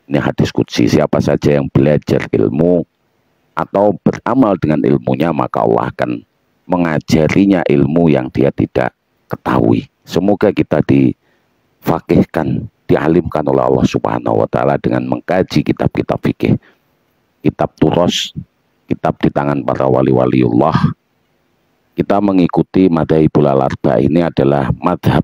Ini hadis qudsi, siapa saja yang belajar ilmu atau beramal dengan ilmunya, maka Allah akan mengajarinya ilmu yang dia tidak ketahui. Semoga kita difaqihkan, dialimkan oleh Allah Subhanahu wa taala dengan mengkaji kitab-kitab fikih, kitab turos, kitab di tangan para wali-waliullah. Kita mengikuti madhabul arba, ini adalah madhab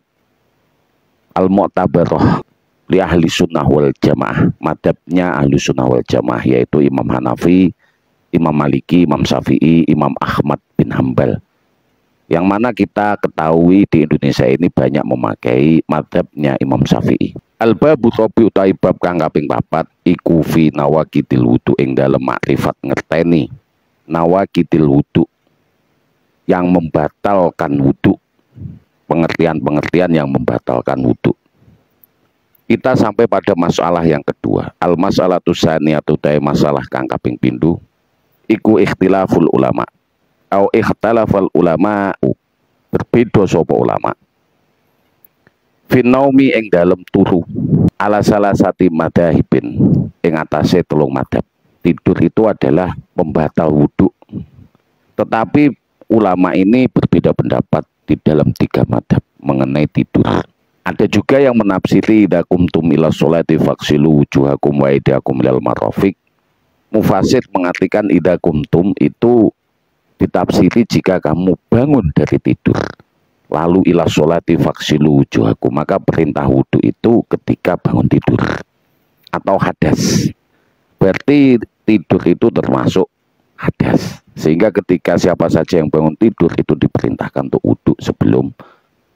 al-mu'tabarah li ahli sunnah wal jamaah, madhabnya ahli sunnah wal jamaah, yaitu Imam Hanafi, Imam Maliki, Imam Syafi'i, Imam Ahmad bin Hambal. Yang mana kita ketahui di Indonesia ini banyak memakai madhabnya Imam Syafi'i. Al-babu tobi utai bab kang kaping 4 iku fi nawaqidil wudu, ing dalem makrifat ngerteni nawaqidil wudu, yang membatalkan wudu, pengertian-pengertian yang membatalkan wudu. Kita sampai pada masalah yang kedua, al-masalatu tsaniyatu, ta masalah kang kaping pindho iku ikhtilaful ulama au ikhtalafal ulama, berbeda sapa ulama finaumi ing dalem turu ala salah sati madhahibin ing atase telung madhab. Tidur itu adalah pembatal wudu, tetapi ulama ini berbeda pendapat di dalam 3 madhab mengenai tidur. Ada juga yang menafsiri idza qumtum ila sholati faghsilu wujuhakum wa aydiyakum ilal marafiq. Mufasir mengartikan idza qumtum itu ditafsiri jika kamu bangun dari tidur lalu ila sholati faghsilu wujuhakum, maka perintah wudu itu ketika bangun tidur atau hadas. Berarti tidur itu termasuk hadas, sehingga ketika siapa saja yang bangun tidur itu diperintahkan untuk wudu sebelum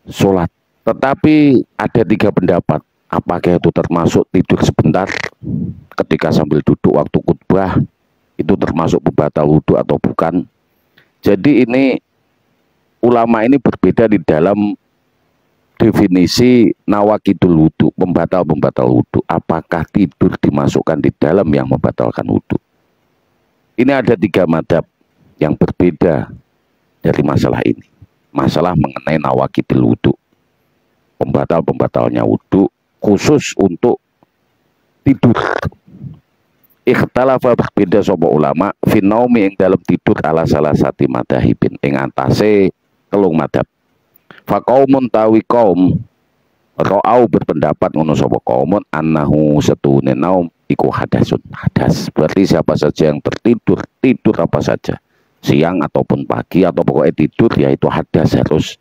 sholat. Tetapi ada 3 pendapat, apakah itu termasuk tidur sebentar ketika sambil duduk waktu khutbah itu termasuk pembatal wudu atau bukan. Jadi ini ulama ini berbeda di dalam definisi nawaqidul wudu, pembatal wudu. Apakah tidur dimasukkan di dalam yang membatalkan wudu? Ini ada 3 madhab yang berbeda dari masalah ini. Masalah mengenai nawaqidul wudu, pembatalnya wudu khusus untuk tidur. Ikhtalafa, berbeda sapa ulama finaumi ing dalam tidur ala salah sati madhahibin ing antase telung madhab. Faqaumun tawi kaum ra'au, berpendapat ngono sapa kaumun annahu setune naum iku hadasun, hadas. Berarti siapa saja yang tertidur, tidur apa saja, siang ataupun pagi atau pokoknya tidur, yaitu hadas, harus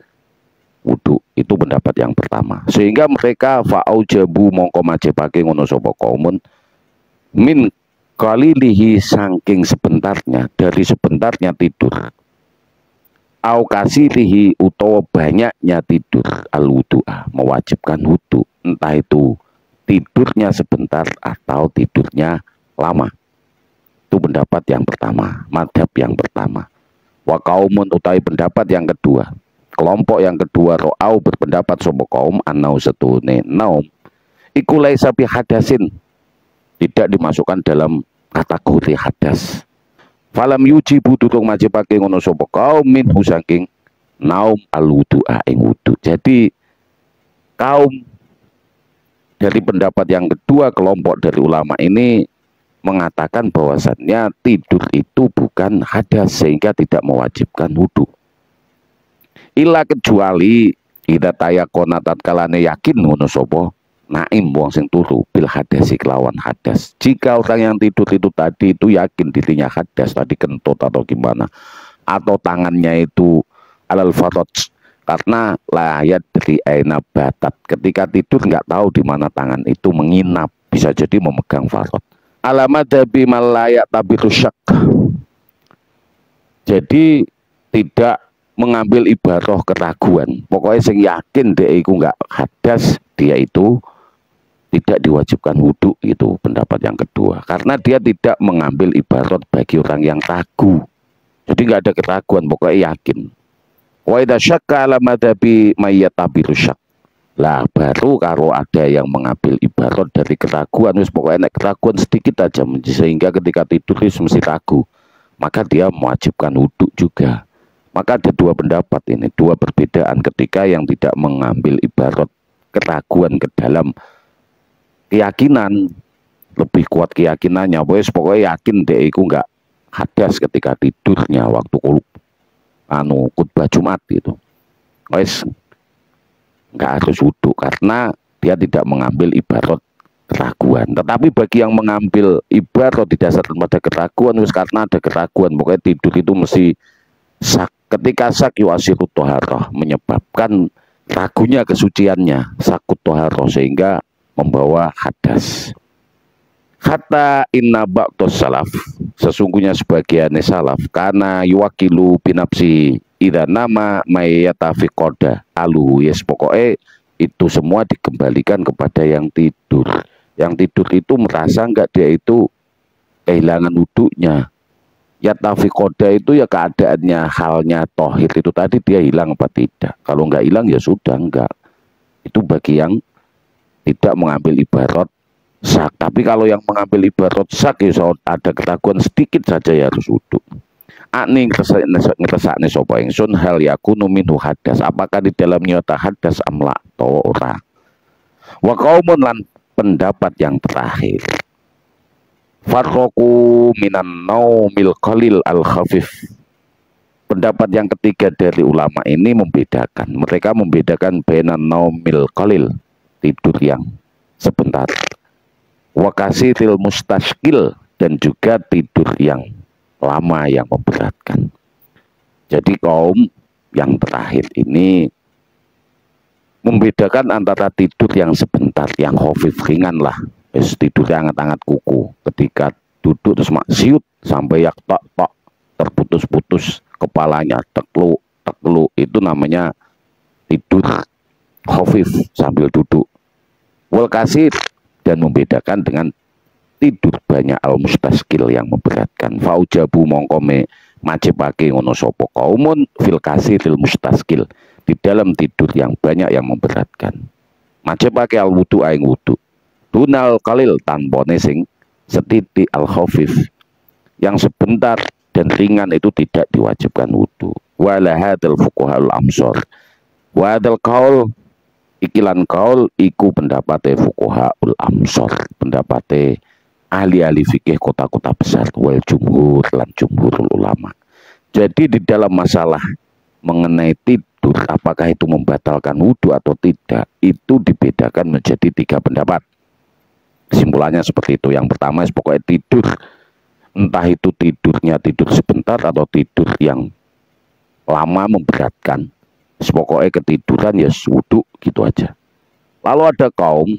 wudu. Itu pendapat yang pertama. Sehingga mereka fa'aujabu mongko majibake ngono sapa kaumun min qalilihi, saking sebentarnya, dari sebentarnya tidur, au kasirihi, utawa banyaknya tidur, al wudu'a, mewajibkan wudu, entah itu tidurnya sebentar atau tidurnya lama. Itu pendapat yang pertama, madhab yang pertama. Wa kaumun, utawi pendapat yang kedua, kelompok yang kedua, ro'au, berpendapat sapa kaum annau setune naum iku laisa bi hadasin, tidak dimasukkan dalam kategori hadas. Falam yujibu, durung majibake ngono sapa kaum minhu saking naum al wudu'a ing wudu. Jadi kaum dari pendapat yang kedua, kelompok dari ulama ini mengatakan bahwasannya tidur itu bukan hadas sehingga tidak mewajibkan wudu. Ila, kecuali ida tayakona tatkalane yakin ngono sapa naim wong sing turu bil hadasi kelawan hadas. Jika orang yang tidur itu tadi itu yakin dirinya hadas, tadi kentut atau gimana, atau tangannya itu alal faraj, karena layat dari aina batat, ketika tidur nggak tahu di mana tangan itu menginap, bisa jadi memegang faraj. Alamat dabi malayak tabiru syak, jadi tidak mengambil ibaroh keraguan. Pokoknya sing yakin dia itu nggak hadas, dia itu tidak diwajibkan wudhu. Itu pendapat yang kedua, karena dia tidak mengambil ibarat bagi orang yang ragu. Jadi nggak ada keraguan, pokoknya yakin. Wa idza syakka ala madhabi mayyatabiru syak, lah baru kalau ada yang mengambil ibarat dari keraguan, wis pokoknya keraguan sedikit aja, sehingga ketika tidur mesti ragu, maka dia mewajibkan wudhu juga. Maka ada 2 pendapat ini, 2 perbedaan ketika yang tidak mengambil ibarat keraguan ke dalam keyakinan, lebih kuat keyakinannya, pokoknya yakin dia itu nggak hadas ketika tidurnya waktu khutbah Jumat itu. Wes nggak harus wudhu karena dia tidak mengambil ibarat keraguan. Tetapi bagi yang mengambil ibarat didasarkan pada keraguan, wes karena ada keraguan, pokoknya tidur itu mesti sak. Ketika sak yuasiru toharoh, menyebabkan ragunya kesuciannya, sakut toharoh, sehingga membawa hadas. Kata inna ba'dos salaf, sesungguhnya sebagian salaf, karena yuwakilu binapsi idza nama mayatafiqoda alu, yes, pokoknya itu semua dikembalikan kepada yang tidur. Yang tidur itu merasa enggak dia itu kehilangan wudhunya. Yatafiqoda itu ya keadaannya, halnya tohir itu tadi, dia hilang apa tidak. Kalau enggak hilang ya sudah, enggak. Itu bagi yang tidak mengambil ibarat sak. Tapi kalau yang mengambil ibarat sak ya ada keraguan sedikit saja ya harus wudhu. Ani ngeresakne sapa ingsun hal yakunu minhu hadas, apakah di dalamnya ta hadas amla atau ora. Wa qaumun lan pendapat yang terakhir, farroku minan naumil qalil al khafif. Pendapat yang ketiga dari ulama ini membedakan, mereka membedakan bainan naumil qalil, tidur yang sebentar, wa kasiril mustashkil, dan juga tidur yang lama yang memberatkan. Jadi kaum yang terakhir ini membedakan antara tidur yang sebentar, yang khafif ringan lah, tidur hangat-hangat kuku, ketika duduk terus maksiut sampai yak tok terputus-putus kepalanya, teklu, itu namanya tidur khafif sambil duduk. Wal kasir, dan membedakan dengan tidur banyak al mustaskil yang memberatkan. Faujabu mongkome majibake ngono sapa kaumun fil kasiril mustaskil, di dalam tidur yang banyak yang memberatkan. Majibake al wudu aing wudu. Dunal kalil tanpone sing setitik al khafif, yang sebentar dan ringan itu tidak diwajibkan wudu. Wala hadzal fuqahaul amsor, wa hadzal qaul ikilan kaul iku pendapate fuqahaul amsor, pendapate ahli-ahli fikih kota-kota besar, wal jumhur lan jumhurul ulama. Jadi di dalam masalah mengenai tidur apakah itu membatalkan wudu atau tidak, itu dibedakan menjadi 3 pendapat. Kesimpulannya seperti itu. Yang pertama pokoknya tidur, entah itu tidurnya tidur sebentar atau tidur yang lama memberatkan, pokoknya ketiduran ya wudu gitu aja. Lalu ada kaum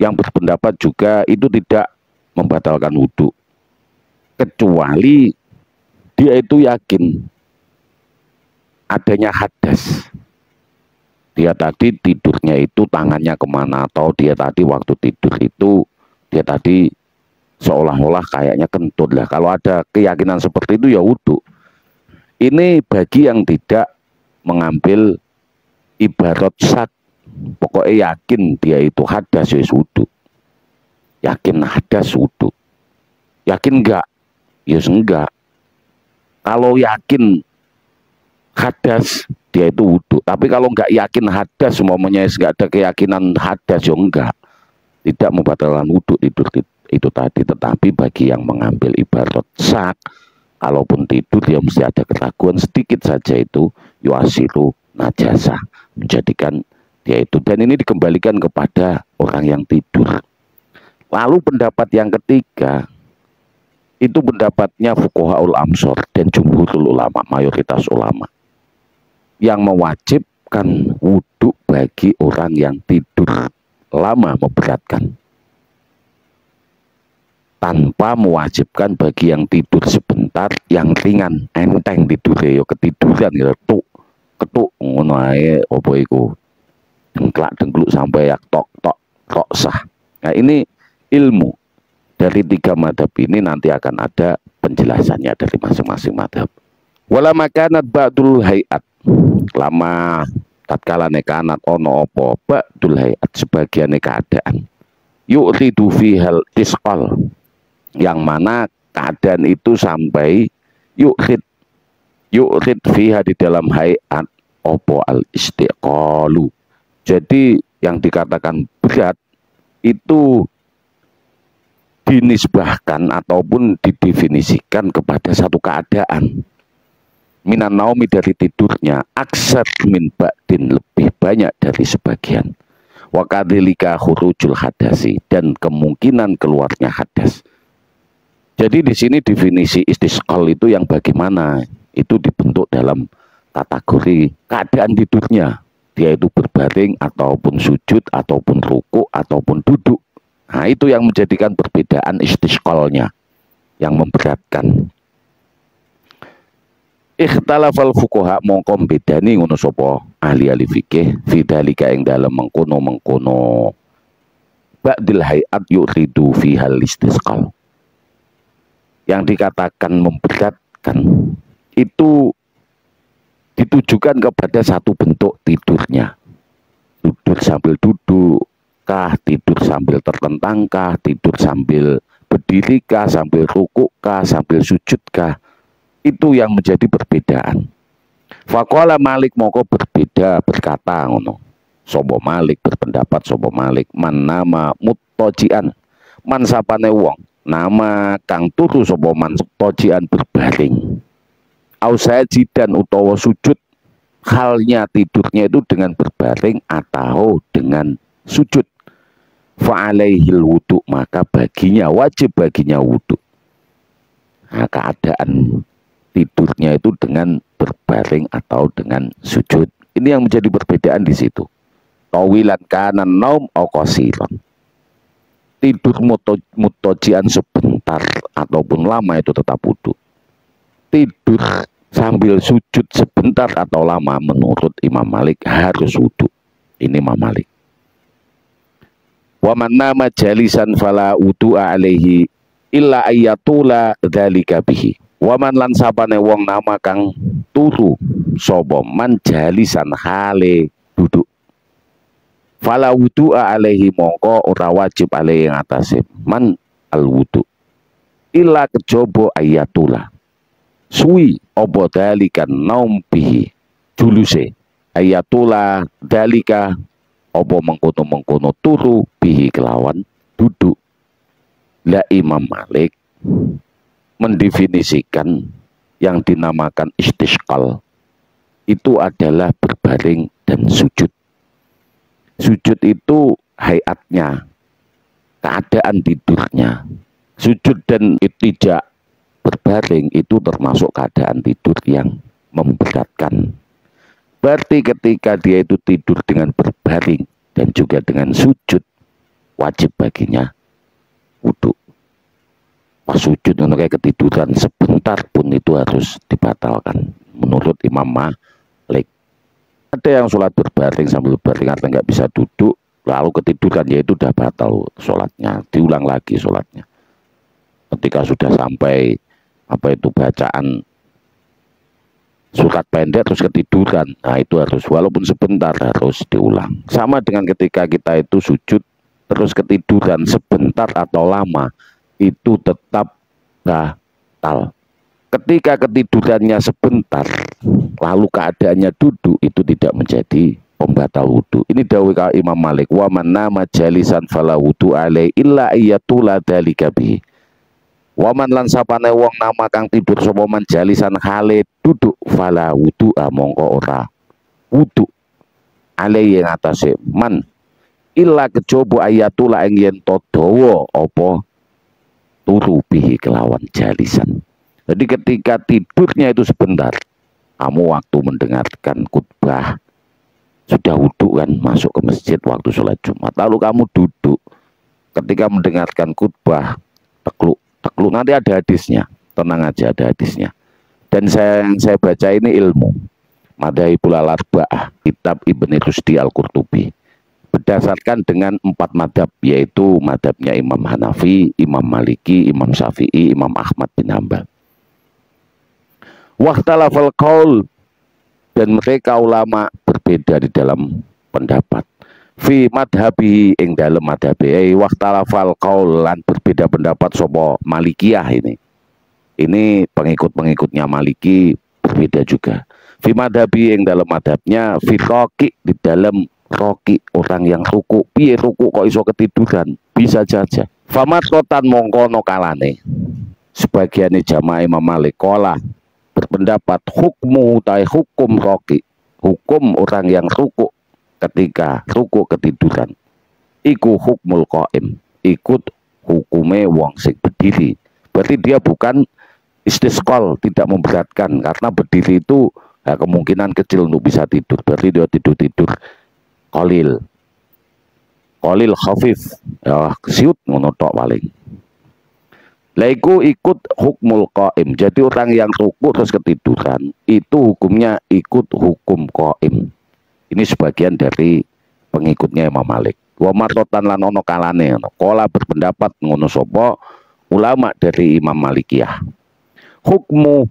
yang berpendapat juga itu tidak membatalkan wudu, kecuali dia itu yakin adanya hadas. Dia tadi tidurnya itu tangannya kemana, atau dia tadi waktu tidur itu dia tadi seolah-olah kayaknya kentut lah. Kalau ada keyakinan seperti itu ya wudu. Ini bagi yang tidak mengambil ibarat sak, pokoknya yakin dia itu hadas ya wudu. Yakin hadas wudu. Yakin enggak? Ya enggak. Kalau yakin hadas dia itu wudu. Tapi kalau enggak yakin hadas, semuanya enggak ada keyakinan hadas ya enggak, tidak membatalkan wudu tidur itu tadi. Tetapi bagi yang mengambil ibarat sak, kalaupun tidur dia mesti ada keraguan sedikit saja, itu yuasiru najasa, menjadikan dia itu, dan ini dikembalikan kepada orang yang tidur. Lalu pendapat yang ketiga itu pendapatnya fuqahaul amsor dan jumhurul ulama, mayoritas ulama, yang mewajibkan wudhu bagi orang yang tidur lama memberatkan, tanpa mewajibkan bagi yang tidur sebentar yang ringan, enteng tidure yo ketiduran ya ketuk ngono ae apa iku, dengklak-dengkluk sampai yak tok sah. Nah, ini ilmu dari 3 madhab ini nanti akan ada penjelasannya dari masing-masing madhab. Wala makanat ba'dul hayat, lama tatkala nekanat ono opo ba'dul hayat, sebagian keadaan, yu'ridu fihal isqal, yang mana keadaan itu sampai yu'rid fiha, di dalam hayat opo al istiqalu. Jadi yang dikatakan berat itu dinisbahkan ataupun didefinisikan kepada satu keadaan. Minan naumi dari tidurnya, aksar min ba'din lebih banyak dari sebagian. Wa kadzalika khurujul hadasi, dan kemungkinan keluarnya hadas. Jadi di sini definisi istisqal itu yang bagaimana? Itu dibentuk dalam kategori keadaan tidurnya. Dia itu berbaring ataupun sujud ataupun ruku ataupun duduk. Nah, itu yang menjadikan perbedaan istisqalnya yang memberatkan. Ikhtalafal fuqaha mongko bedani ngono sapa ahli-ahli fikih fidzalika ing dalem mengkono-mengkono ba'dil hayat yuridu fihal istisqal. Yang dikatakan memberatkan itu ditujukan kepada satu bentuk tidurnya. Tidur sambil duduk kah, tidur sambil terlentang kah, tidur sambil berdiri kah, sambil rukuk kah, sambil sujud kah. Itu yang menjadi perbedaan. Faqala Malik moko berbeda berkata ngono. Sobo Malik berpendapat sobo Malik man nama muttajian, man sapane wong nama kang turu sobo man muttajian berbaring. Au sajidan utawa sujud, halnya tidurnya itu dengan berbaring atau dengan sujud. Fa alaihil wudu, maka baginya wajib baginya wudu. Nah, keadaan tidurnya itu dengan berbaring atau dengan sujud. Ini yang menjadi perbedaan di situ. Tawilan kanan naum au qasiran. Tidur muttajian sebentar ataupun lama itu tetap wudu. Tidur sambil sujud sebentar atau lama menurut Imam Malik harus wudu. Ini Imam Malik. Wa man nama jalisan fala wudu'a alaihi illa ayyatula dzalika bihi. Waman lan sapane wong nama kang turu sapa man jalisan hale duduk. Fala wudu'a alaihi mongko ora wajib alaihi ing atase man al wudu. Illa kejaba ayatula. Suwi apa dalikan naum bihi juluse. Ayatula dalika apa mengkono-mengkono turu bihi kelawan duduk. La Imam Malik mendefinisikan yang dinamakan istisqal itu adalah berbaring dan sujud. Sujud itu hayatnya, keadaan tidurnya. Sujud dan tidak berbaring itu termasuk keadaan tidur yang memberatkan. Berarti ketika dia itu tidur dengan berbaring dan juga dengan sujud, wajib baginya wudu. Pas sujud kayak ketiduran sebentar pun itu harus dibatalkan menurut Imam Malik. Ada yang sholat berbaring sambil berbaring artinya nggak bisa duduk lalu ketiduran, ya itu udah batal sholatnya, diulang lagi sholatnya. Ketika sudah sampai bacaan surat pendek terus ketiduran, nah itu harus walaupun sebentar harus diulang. Sama dengan ketika kita itu sujud terus ketiduran sebentar atau lama, itu tetap batal. Ketika ketidurannya sebentar lalu keadaannya duduk, itu tidak menjadi pembatal wudu. Ini dawuh Imam Malik, wa man nama jalisan fala wudu alai illa ayatula dzalika bihi. Wa man lan sapane wong nama kang tidur sapa man jalisan hale duduk fala wudu mongko ora wudu alai ing atase man illa kejaba ayatula ing yen to dawa apa turu bihi kelawan jalisan. Jadi ketika tidurnya itu sebentar, kamu waktu mendengarkan khutbah sudah wudu kan, masuk ke masjid waktu sholat Jumat, lalu kamu duduk ketika mendengarkan khutbah tekluk nanti ada hadisnya, tenang aja ada hadisnya. Dan saya baca ini ilmu Madhaibul Arba'ah, kitab Ibn Rusdi Al-Qurtubi, berdasarkan dengan 4 madhab, yaitu madhabnya Imam Hanafi, Imam Maliki, Imam Syafi'i, Imam Ahmad bin Hambal. Wahtalafal qaul, dan mereka ulama berbeda di dalam pendapat. Fi madhabi ing dalam madhabi wahtalafal qaul, lan berbeda pendapat sapa Malikiyah ini. Ini pengikut-pengikutnya Maliki berbeda juga. Fi madhabi ing dalam madhabnya, fi roki, di dalam roki, orang yang ruku. Piye ruku kok iso ketiduran? Bisa saja. Famarkotan mongkono kalane sebagian jamaah Imam Malik kola berpendapat hukmu tai hukum roki, hukum orang yang ruku ketika ruku ketiduran, iku hukmul qaim, ikut hukume wong sing berdiri. Berarti dia bukan istisqal, tidak memberatkan, karena berdiri itu ya, kemungkinan kecil untuk bisa tidur. Berarti dia tidur qalil khafif, ya siut ngono tok paling. Laiku ikut hukmul qaim. Jadi orang yang ruku terus ketiduran itu hukumnya ikut hukum qaim. Ini sebagian dari pengikutnya Imam Malik. Wa marrotan lan ono kalane kola berpendapat ngono sapa ulama dari Imam Malikiyah. Hukmu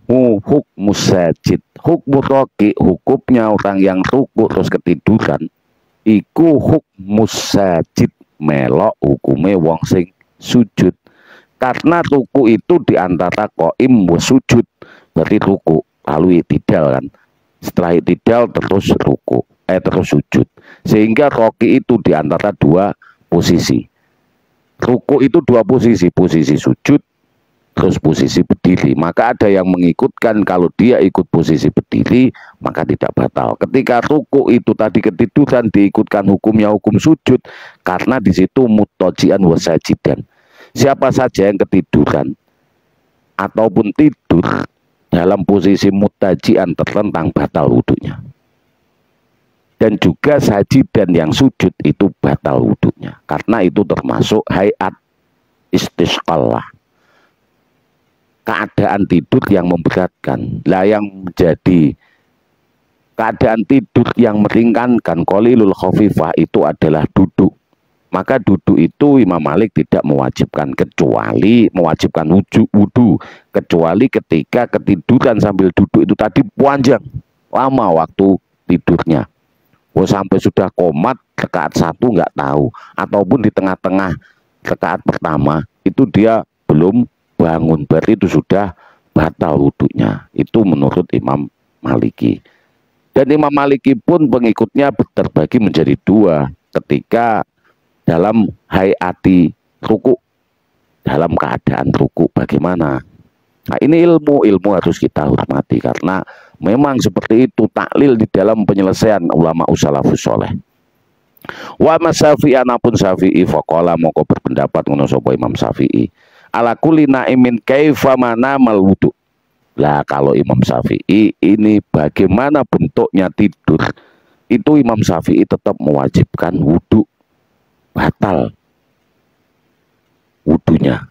sajid, hukmu roki, hukumnya orang yang ruku terus ketiduran iku hukmu sajid, melok hukume wong sing sujud. Karena ruku itu diantara qaim wa sujud, berarti ruku lalu itidal kan, setelah itidal terus ruku terus sujud, sehingga roki itu diantara dua posisi. Ruku itu dua posisi, posisi sujud terus posisi berdiri. Maka ada yang mengikutkan kalau dia ikut posisi berdiri maka tidak batal. Ketika ruku itu tadi ketiduran diikutkan hukumnya hukum sujud, karena di situ muttajian wa sajidan. Siapa saja yang ketiduran ataupun tidur dalam posisi muttajian terlentang batal wudunya. Dan juga sajidan yang sujud itu batal wudunya, karena itu termasuk hayat istisqal, keadaan tidur yang memberatkan. Lah yang menjadi keadaan tidur yang meringankan qalilul khafifah itu adalah duduk. Maka duduk itu Imam Malik tidak mewajibkan, kecuali mewajibkan wudu, kecuali ketika ketiduran sambil duduk itu tadi panjang lama waktu tidurnya. Sampai sudah komat rakaat 1 nggak tahu, ataupun di tengah-tengah rakaat pertama itu dia belum bangun, berarti itu sudah batal wudunya. Itu menurut Imam Maliki. Dan Imam Maliki pun pengikutnya terbagi menjadi dua ketika dalam hayati ruku, dalam keadaan ruku bagaimana. Nah ini ilmu harus kita hormati, karena memang seperti itu taklil di dalam penyelesaian ulama salafus soleh. Wa Syafi'i anapun Syafi'i faqala moko berpendapat ngono sapa Imam Syafi'i, ala kulli naimin kaifa manamal wudu. Lah kalau Imam Syafi'i ini bagaimana bentuknya tidur, itu Imam Syafi'i tetap mewajibkan wudu, batal wudunya.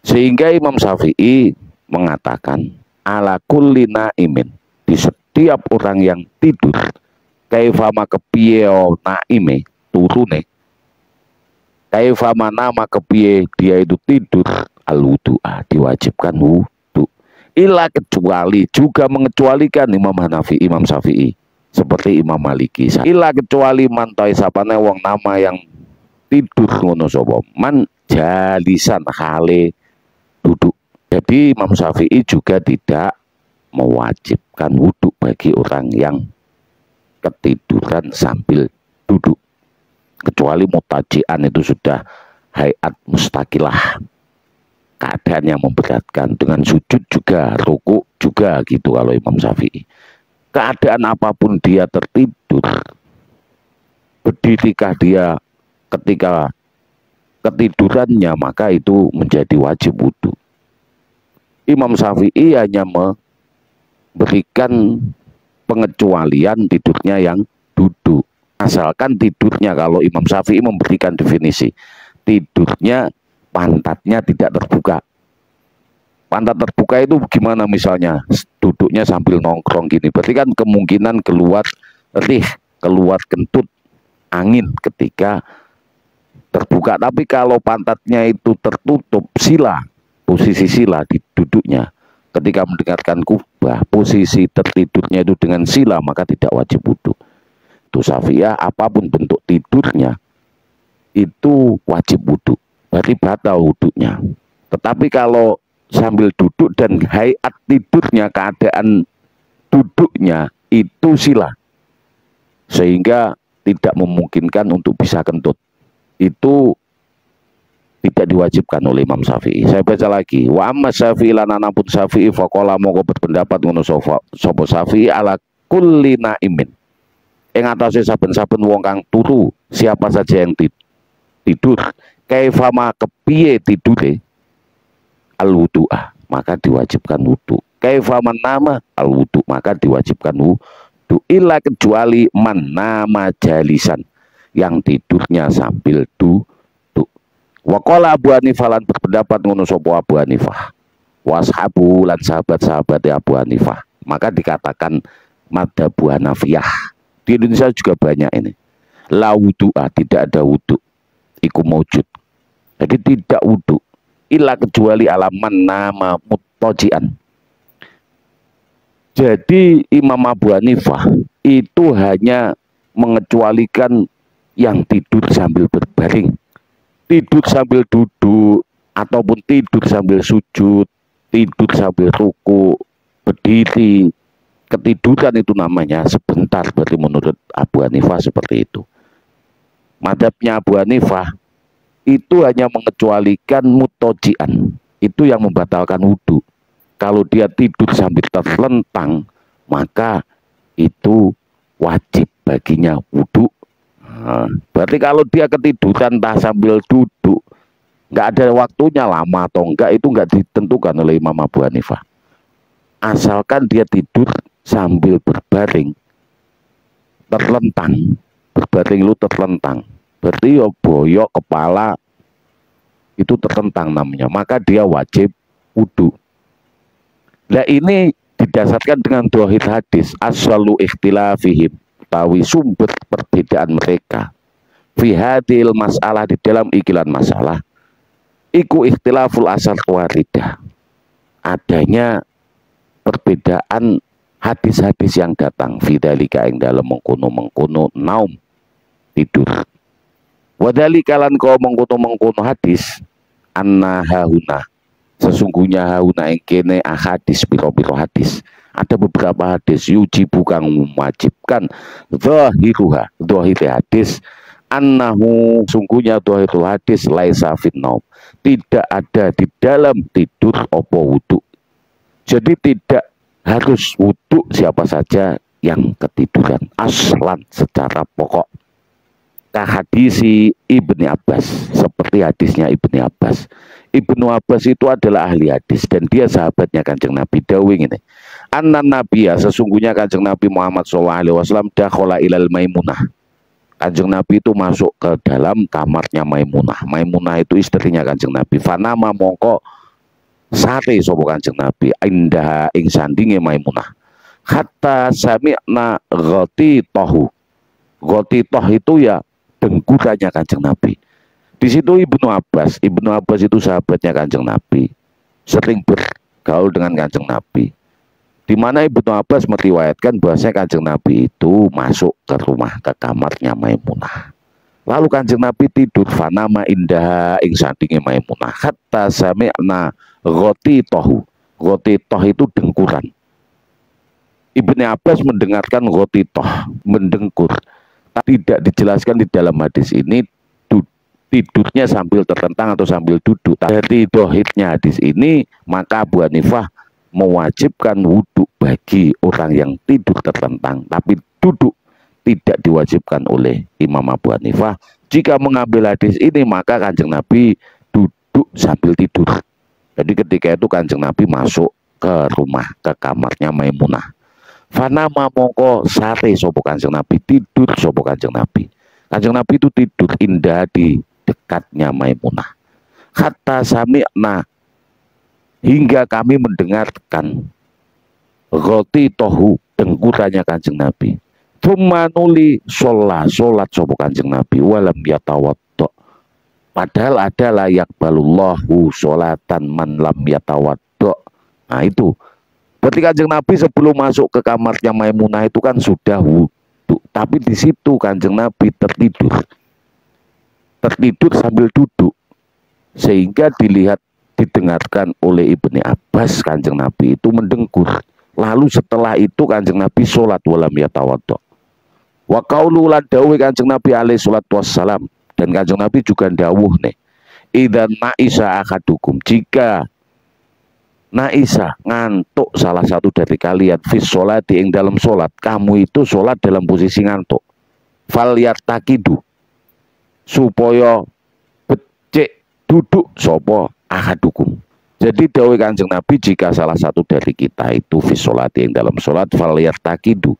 Sehingga Imam Syafi'i mengatakan ala kulli naimin, di setiap orang yang tidur, kaifama kepiye naime turune, kaifama nama kepiye dia itu tidur, al wudu'a diwajibkan wudu. Ila kecuali, juga mengecualikan Imam Hanafi, Imam Syafi'i seperti Imam Maliki. Ila kecuali mantai sapane wong nama yang tidur ngono sapa man jalisan hale duduk. Jadi Imam Syafi'i juga tidak mewajibkan wudhu bagi orang yang ketiduran sambil duduk, kecuali mutajian itu sudah hayat mustaqilah, keadaan yang memberatkan, dengan sujud juga, ruku juga gitu kalau Imam Syafi'i. Keadaan apapun dia tertidur, berdirikah dia ketika ketidurannya, maka itu menjadi wajib wudhu. Imam Syafi'i hanya memberikan pengecualian tidurnya yang duduk, asalkan tidurnya, kalau Imam Syafi'i memberikan definisi, tidurnya pantatnya tidak terbuka. Pantat terbuka itu gimana? Misalnya duduknya sambil nongkrong gini, berarti kan kemungkinan keluar rih, keluar kentut angin ketika terbuka. Tapi kalau pantatnya itu tertutup, sila, posisi sila di duduknya, ketika mendengarkan khutbah, posisi tertidurnya itu dengan sila, maka tidak wajib wudhu. Itu Syafi'iyah, apapun bentuk tidurnya itu wajib wudhu, berarti batal wudhunya. Tetapi kalau sambil duduk dan hayat tidurnya, keadaan duduknya itu sila, sehingga tidak memungkinkan untuk bisa kentut, itu tidak diwajibkan oleh Imam Syafi'i. Saya baca lagi, wa amma Syafi'i lan anapun Syafi'i faqala moko berpendapat ngono sapa Syafi'i ala kulli naimin ing atase saben-saben wong kang turu, siapa saja yang tidur kaifama kepiye tidure al wudu'ah maka diwajibkan wudu, kaifama nama al wudu maka diwajibkan wudu, illa kecuali man nama jalisan yang tidurnya sambil duduk. Waqala Abu Hanifah lan berpendapat ngono sapa Abu Hanifah. Washabu lan sahabat-sahabat Abu Hanifah. Maka dikatakan madzhab Hanafiyah. Di Indonesia juga banyak ini. La wudu'a, tidak ada wudu. Iku maujud. Jadi tidak wudu. Illa kecuali alaman nama muttajian. Jadi Imam Abu Hanifah itu hanya mengecualikan yang tidur sambil berbaring. Tidur sambil duduk ataupun tidur sambil sujud, tidur sambil ruku, berdiri, ketiduran itu namanya sebentar. Berarti menurut Abu Hanifah seperti itu. Madzhabnya Abu Hanifah itu hanya mengecualikan mutojian, itu yang membatalkan wudhu. Kalau dia tidur sambil terlentang, maka itu wajib baginya wudhu. Berarti kalau dia ketiduran entah sambil duduk, nggak ada waktunya lama atau enggak, itu nggak ditentukan oleh Imam Abu Hanifah. Asalkan dia tidur sambil berbaring, terlentang, berbaring lu terlentang, berarti ya boyok kepala itu terlentang namanya, maka dia wajib wudhu. Nah ini didasarkan dengan dohir hadis aswalu ikhtilafihim, tawi sumber perbedaan mereka fi hadil masalah, di dalam ikilan masalah iku ikhtilaful asal waridah, adanya perbedaan hadis-hadis yang datang fidzalika ing dalam mengkono naum tidur, wadhalika lan kau mengkono hadis anna hauna sesungguhnya hauna ing kene ahadis piro-piro hadis. Ada beberapa hadis yuji bukan mewajibkan zahiruha, zahir hadis annahu sungguhnya zahirul hadis laisa finnaum, tidak ada di dalam tidur opo wudu. Jadi tidak harus wudu siapa saja yang ketiduran aslan secara pokok. Hadisi Ibni Abbas, seperti hadisnya Ibni Abbas. Ibnu Abbas itu adalah ahli hadis dan dia sahabatnya Kanjeng Nabi. Dawing ini, anna nabiya sesungguhnya Kanjeng Nabi Muhammad SAW dakhala ilal Maimunah. Kanjeng Nabi itu masuk ke dalam kamarnya Maimunah. Maimunah itu istrinya Kanjeng Nabi. Fanama mongko sare sapa Kanjeng Nabi indah ing sandinge Maimunah. Hatta sami'na ghatitahu. Ghatitah itu ya dengkurannya Kanjeng Nabi. Di situ Ibnu Abbas itu sahabatnya Kanjeng Nabi, sering bergaul dengan Kanjeng Nabi. Di mana Ibnu Abbas meriwayatkan bahwasanya Kanjeng Nabi itu masuk ke rumah, ke kamarnya Maimunah. Lalu Kanjeng Nabi tidur fanama indah ing sandinge Maimunah hatta sami'na ghatitahu. Ghatitah itu dengkuran. Ibnu Abbas mendengarkan ghatitah, mendengkur. Tidak dijelaskan di dalam hadis ini tidurnya sambil terlentang atau sambil duduk. Dari dohirnya hadis ini, maka Abu Hanifah mewajibkan wudhu bagi orang yang tidur terlentang, tapi duduk tidak diwajibkan oleh Imam Abu Hanifah. Jika mengambil hadis ini, maka Kanjeng Nabi duduk sambil tidur. Jadi ketika itu Kanjeng Nabi masuk ke rumah, ke kamarnya Maimunah. Fanama mongko sare sopo Kanjeng Nabi, tidur sopo Kanjeng Nabi. Kanjeng Nabi itu tidur indah di dekatnya Maimunah. Hatta sami'na hingga kami mendengarkan ghatitahu dengkurannya Kanjeng Nabi. Tsumma nuli sholat sopo Kanjeng Nabi walam yatawaddo. Padahal ada layak balullahu sholatan man lam yatawaddo. Nah itu berarti Kanjeng Nabi sebelum masuk ke kamarnya Maimunah itu kan sudah wudhu, tapi di situ Kanjeng Nabi tertidur sambil duduk, sehingga didengarkan oleh Ibni Abbas Kanjeng Nabi itu mendengkur. Lalu setelah itu Kanjeng Nabi sholat walam yatawaddo. Wa qaulu lan dawuh Kanjeng Nabi alaihi salatu wassalam, dan Kanjeng Nabi juga dawuh nih, Idan naisa akadukum, jika naisa ngantuk salah satu dari kalian fis sholati ing dalam sholat, kamu itu sholat dalam posisi ngantuk, fal yartakidu, supaya becik duduk sopo akadukum. Jadi dawuh Kanjeng Nabi, jika salah satu dari kita itu fis sholati ing dalam sholat, fal yartakidu,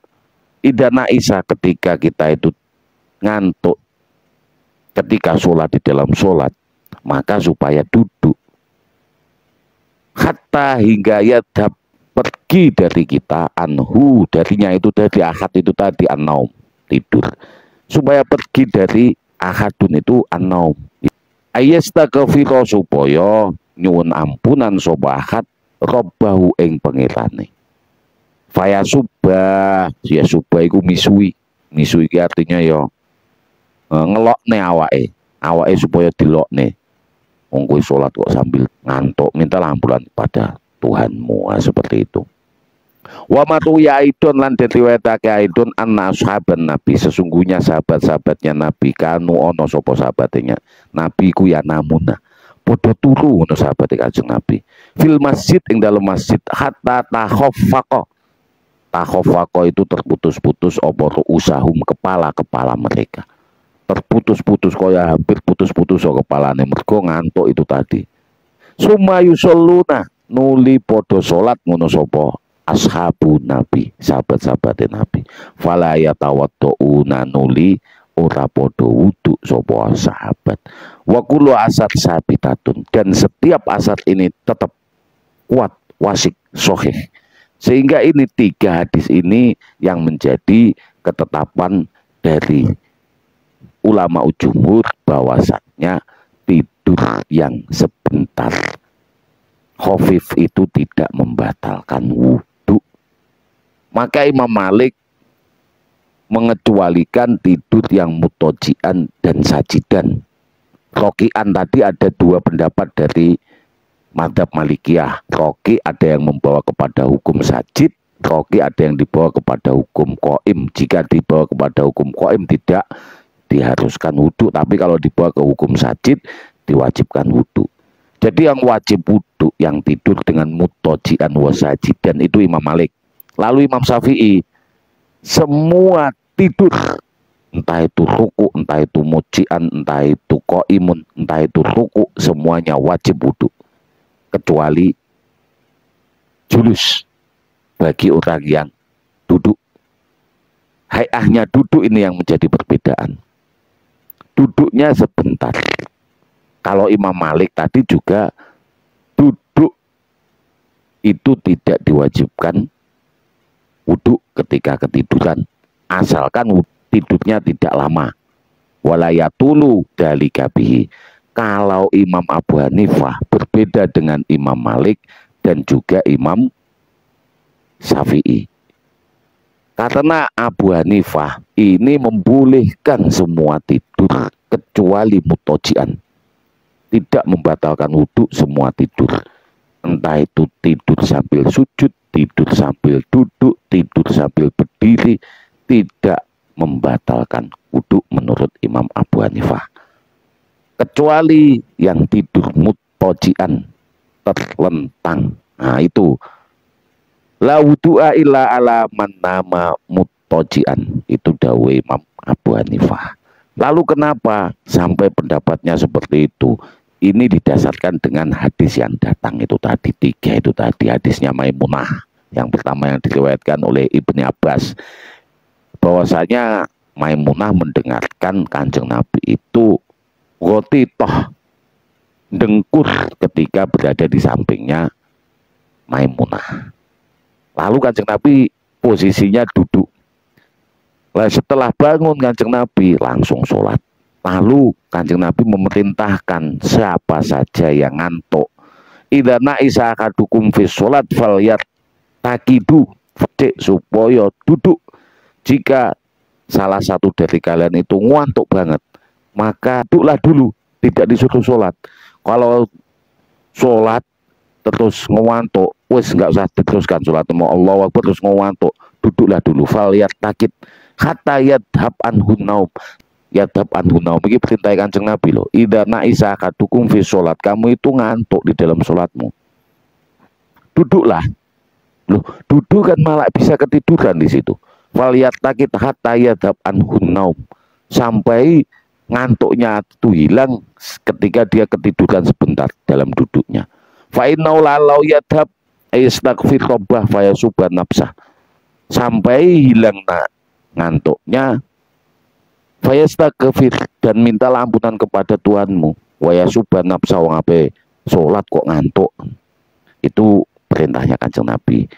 idan naisa, ketika kita itu ngantuk ketika sholat di dalam sholat, maka supaya duduk, hatta hingga yadhab, pergi dari kita, anhu, darinya itu, dari ahad itu tadi, an-naum, tidur, supaya pergi dari ahadun itu an-naum, ayastaghfira, supaya nyuwun ampunan sapa ahad robbahu ing pengirane, faya subah, ya subah iku misui, misui iki artinya ya ngelokne awake supaya dilokne. Wong kowe salat kok sambil ngantuk, mintalah ampunan pada Tuhanmu, seperti itu. Wa matu ya aidon, lan diriwayatake aidon anna ashaban Nabi, sesungguhnya sahabat-sahabatnya Nabi, kanu ono sapa sahabatnya Nabi ku ya namuna, padha turu ngono sahabate Kanjeng Nabi, fil masjid ing dalam masjid, hatta takhaffaqa itu terputus-putus apa usahum, kepala-kepala mereka terputus-putus, kaya hampir putus-putus kepalane, mergo ngantuk itu tadi. Summa yusalluna, nuli podo salat ngono sapa ashabu Nabi, sahabat-sahabat Nabi, fala yatawadduuna, nuli ora podo wudu sapa sahabat. Wa kullu asar sabitatun, dan setiap asar ini tetap kuat, wasik, sahih. Sehingga ini 3 hadis ini yang menjadi ketetapan dari ulama jumhur, bahwasanya tidur yang sebentar khafif itu tidak membatalkan wudhu. Maka Imam Malik mengecualikan tidur yang mutojian dan sajidan. Rokian tadi ada 2 pendapat dari mazhab Malikiyah. Roki ada yang membawa kepada hukum sajid, roki ada yang dibawa kepada hukum qaim. Jika dibawa kepada hukum qaim tidak diharuskan wudhu, tapi kalau dibawa ke hukum sajid diwajibkan wudhu. Jadi yang wajib wudhu yang tidur dengan mutojian wasajidan itu Imam Malik. Lalu Imam Syafi'i, semua tidur, entah itu ruku, entah itu mujian, entah itu qaimun, entah itu ruku, semuanya wajib wudhu, kecuali julus, bagi orang yang duduk. Hayahnya duduk ini yang menjadi perbedaan, duduknya sebentar. Kalau Imam Malik tadi juga duduk itu tidak diwajibkan wudhu ketika ketiduran, asalkan tidurnya tidak lama. Walayatulu dalika bihi. Kalau Imam Abu Hanifah berbeda dengan Imam Malik dan juga Imam Syafi'i. Karena Abu Hanifah ini membolehkan semua tidur kecuali mutojian, tidak membatalkan wudhu semua tidur, entah itu tidur sambil sujud, tidur sambil duduk, tidur sambil berdiri, tidak membatalkan wudhu menurut Imam Abu Hanifah, kecuali yang tidur mutojian, terlentang. Nah itu la wudu'a illa ala man nama mutojian, itu dawuh Imam Abu Hanifah. Lalu kenapa sampai pendapatnya seperti itu? Ini didasarkan dengan hadis yang datang itu tadi, 3 itu tadi. Hadisnya Maimunah yang pertama yang diriwayatkan oleh Ibni Abbas, bahwasanya Maimunah mendengarkan Kanjeng Nabi itu ghotitoh, dengkur ketika berada di sampingnya Maimunah. Lalu Kanjeng Nabi posisinya duduk. Setelah bangun Kanjeng Nabi langsung sholat. Lalu Kanjeng Nabi memerintahkan siapa saja yang ngantuk, idza na'isa akadukum fi sholat falyat takidu, supaya duduk. Jika salah satu dari kalian itu ngantuk banget, maka duduklah dulu, tidak disuruh sholat. Kalau sholat terus ngantuk, wes nggak usah diteruskan sholat, mau Allahu Akbar terus ngantuk, duduklah dulu. Falyat takid hatta yadhab anhun naum, yadhab anhu naum, iki perintah Kanjeng Nabi loh. Idza naisa akadukum fi sholat, kamu itu ngantuk di dalam sholatmu, duduklah. Loh, duduk kan malah bisa ketiduran di situ. Falyatakit hatta yadhab anhu naum, sampai ngantuknya itu hilang ketika dia ketiduran sebentar dalam duduknya. Fa innau lalau yadhab istaghfir rabbah fayasuban nafsah, sampai hilang ngantuknya, fayastaghfir, dan mintalah ampunan kepada Tuhanmu, wayasuban nafsah, wong ape salat kok ngantuk. Itu perintahnya Kanjeng Nabi.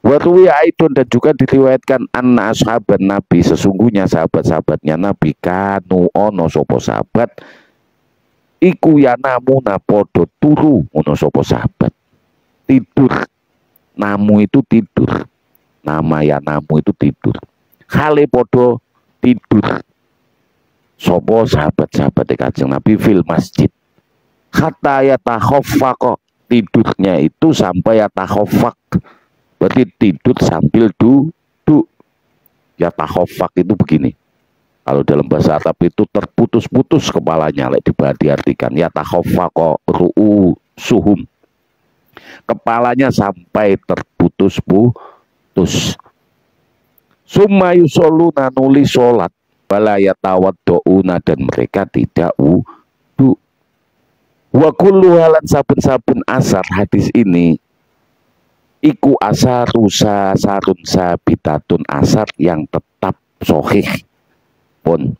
Warwi aidun, dan juga diriwayatkan anna ashaban Nabi, sesungguhnya sahabat-sahabatnya Nabi, kanu ono sopo sahabat iku yanamuna podo turu, ono sopo sahabat tidur. Namu itu tidur, nama ya namu itu tidur, hale podo tidur sopo sahabat-sahabat Kanjeng Nabi fil masjid, hatta yatakhaffaqa, tidurnya itu sampai yatakhafaq, berarti tidur sambil duduk. Yatakhafaq itu begini, kalau dalam bahasa Arab itu terputus-putus kepalanya, diartikan yatakhaffaqa ru'usuhum, kepalanya sampai terputus-putus. Summa yusalluna, nuli sholat, wala yatawaddauna, dan mereka tidak wudu. Wa kullu halan, saben-saben asar hadis ini iku asarusa sarun sabitatun, asar yang tetap sahih pun.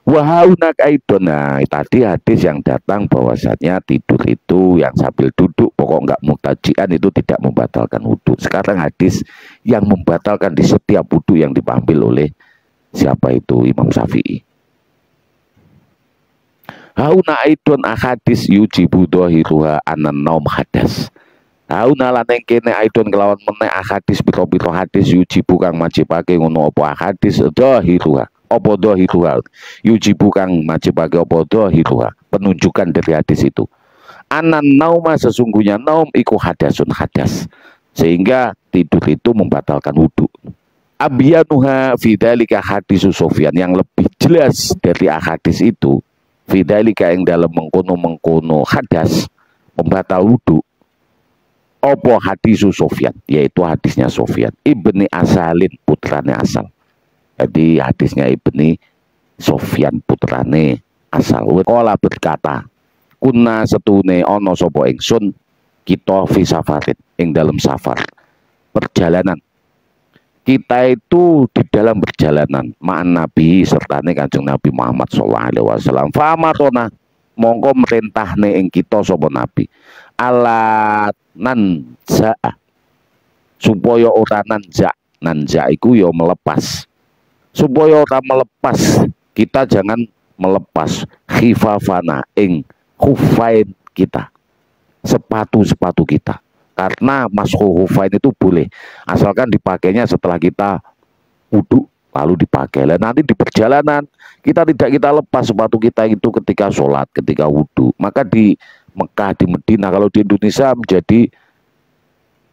Wahaunak aidon, tadi hadis yang datang bahwasanya tidur itu yang sambil duduk, pokok nggak mutajian, itu tidak membatalkan wudhu. Sekarang hadis yang membatalkan di setiap wudhu yang diambil oleh siapa itu? Imam Syafi'i. Hauna aidon ahadis yujibu dhahiruha anan naum hadas. Hauna lan kene aidon kelawan meneh ahadis pira-pira hadis yujibu kang majibake ngono apa ahadis dhahiruha. Apa dhahiruha? Yujibu kang majibake apa dhahiruha? Penunjukan dari hadis itu. Anan nauma, sesungguhnya naum iku hadasun, hadas. Sehingga tidur itu membatalkan wudhu. Abyanuha fidzalika hadisu Sufyan, yang lebih jelas dari ahadis itu, fidzalika yang dalam mengkono-mengkono hadas pembatal wudhu, opo hadisu Sufyan, yaitu hadisnya Sufyan ibni Asalin, putrane Asal. Jadi hadisnya ibni Sufyan, putrane Asal. Qala berkata, kuna setune ono sopo ingsun, kita fi safarin, ing dalam safar, perjalanan. Kita itu di dalam perjalanan ma'an Nabi, sertane Kanjeng Nabi Muhammad SAW. Fa'amarona, mongko merintahne ing kita sapa Nabi, ala nanza'a, supaya ora nanza iku ya melepas, supaya ora melepas, kita jangan melepas khifafana ing khufain kita, sepatu-sepatu kita. Karena masuk khufain itu boleh, asalkan dipakainya setelah kita wudhu lalu dipakai. Dan nanti di perjalanan kita lepas sepatu kita itu ketika sholat, ketika wudhu. Maka di Mekah, di Medina, kalau di Indonesia menjadi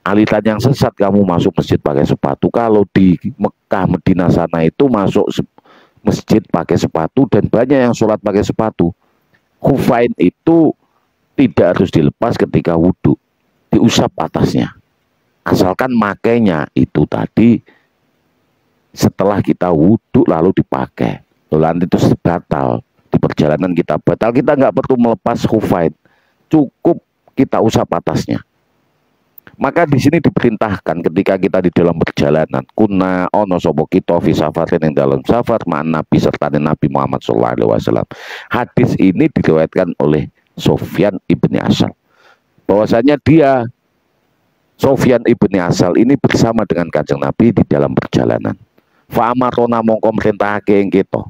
aliran yang sesat, kamu masuk masjid pakai sepatu. Kalau di Mekah, Medina sana itu masuk masjid pakai sepatu, dan banyak yang sholat pakai sepatu. Khufain itu tidak harus dilepas ketika wudhu, diusap atasnya, asalkan makainya itu tadi setelah kita wudhu lalu dipakai. Lalu itu batal, di perjalanan kita batal, kita nggak perlu melepas khufain, cukup kita usap atasnya. Maka di sini diperintahkan ketika kita di dalam perjalanan, kuna ono sopo kita fi safarin, yang dalam safar ma'an Nabi, serta Nabi Muhammad SAW. Hadis ini diriwayatkan oleh Sufyan ibni Asal, bahwasanya dia Sufyan ibni Asal ini bersama dengan Kanjeng Nabi di dalam perjalanan. Fa'amarona, mongko merintahake ing kita,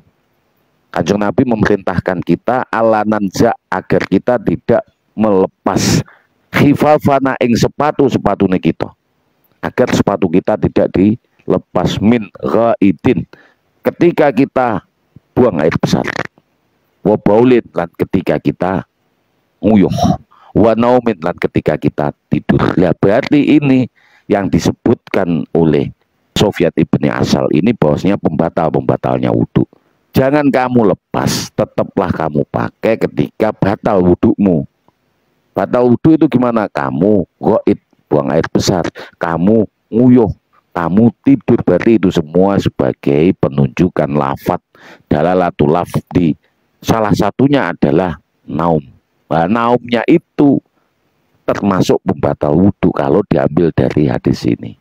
Kanjeng Nabi memerintahkan kita ala nanza, agar kita tidak melepas khifafana ing sepatu-sepatune kita, agar sepatu kita tidak dilepas, min ghaidin, ketika kita buang air besar, wa baulin, lan ketika kita nguyuh, wa naumin, lan ketika kita tidur. Ya, berarti ini yang disebutkan oleh Sufyan ibni Asal ini bahwasanya pembatalnya wudhu. Jangan kamu lepas, tetaplah kamu pakai ketika batal wudukmu. Batal wudhu itu gimana? Kamu goit, buang air besar, kamu nguyuh, kamu tidur, berarti itu semua sebagai penunjukan lafadz dalalatul lafdi. Salah satunya adalah naum. Nah, naumnya itu termasuk pembatal wudhu kalau diambil dari hadis ini.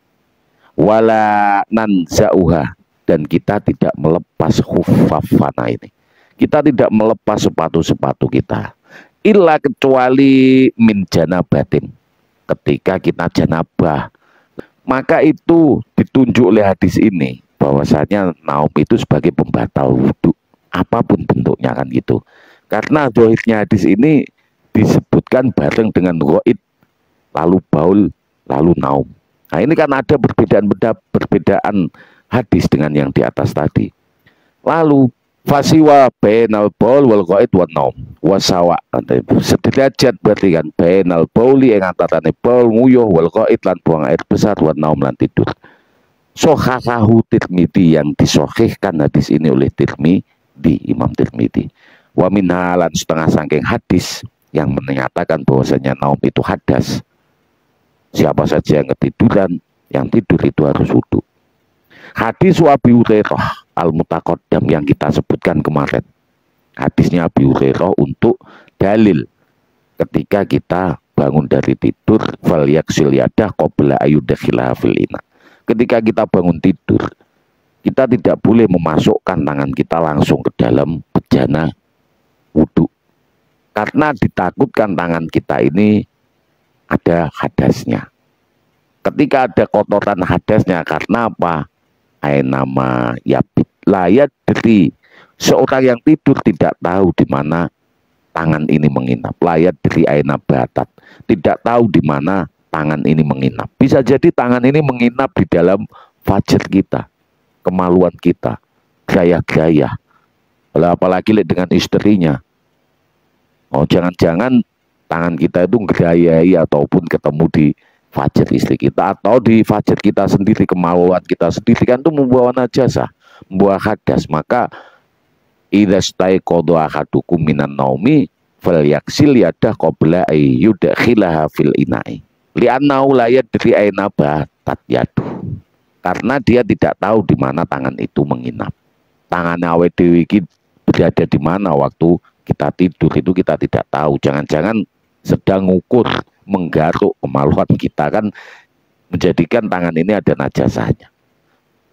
Wala nanzauha, dan kita tidak melepas khuffafana ini. Kita tidak melepas sepatu-sepatu kita. Illa kecuali min janabatin, ketika kita janabah, maka itu ditunjuk oleh hadis ini bahwasanya naum itu sebagai pembatal wudhu apapun bentuknya kan gitu. Karena dohirnya hadis ini disebutkan bareng dengan goid, lalu baul, lalu naum. Nah ini kan ada perbedaan hadis dengan yang di atas tadi. Lalu fasiwa bainal baul wal qaid wan naum wasawa, sederajat berarti kan bainal bauli ing antarane baul nguyuh wal qaid lan buang air besar wan naum lan tidur. Sohahahu Tirmidzi, yang disohihkan hadis ini oleh Tirmidzi, Imam Tirmidzi. Wa minha lan setengah sangking hadis yang menyatakan bahwasanya naum itu hadas. Siapa saja yang ketiduran, yang tidur itu harus wudu. Hadis Abi Hurairah al-mutaqaddam yang kita sebutkan kemarin. Hadisnya Abi Hurairah untuk dalil ketika kita bangun dari tidur, fal yaksil yadah qabla ayudkhilaha fil ina. Ketika kita bangun tidur, kita tidak boleh memasukkan tangan kita langsung ke dalam bejana wudu. Karena ditakutkan tangan kita ini ada hadasnya. Ketika ada kotoran hadasnya, karena apa? Ainama yabit layat dari seorang yang tidur tidak tahu di mana tangan ini menginap. Layat dari aina batat, tidak tahu di mana tangan ini menginap. Bisa jadi tangan ini menginap di dalam fajar kita, kemaluan kita, gaya-gaya. Apalagi dengan istrinya. Oh, jangan-jangan tangan kita itu gayai ataupun ketemu di fajar istri kita, atau di fajar kita sendiri, kemaluan kita sendiri, kan itu membawa najasah, membawa hadas. Maka idza staiqadha ahadukum minan naumi falyaksil yadah qabla ayyudkhilaha fil ina'i li'annahu la yadri aina batat yadu, karena dia tidak tahu di mana tangan itu menginap. Tangan awake dhewe iki berada di mana waktu kita tidur itu kita tidak tahu. Jangan-jangan sedang ngukur, menggaruk kemaluan kita, kan menjadikan tangan ini ada najasahnya.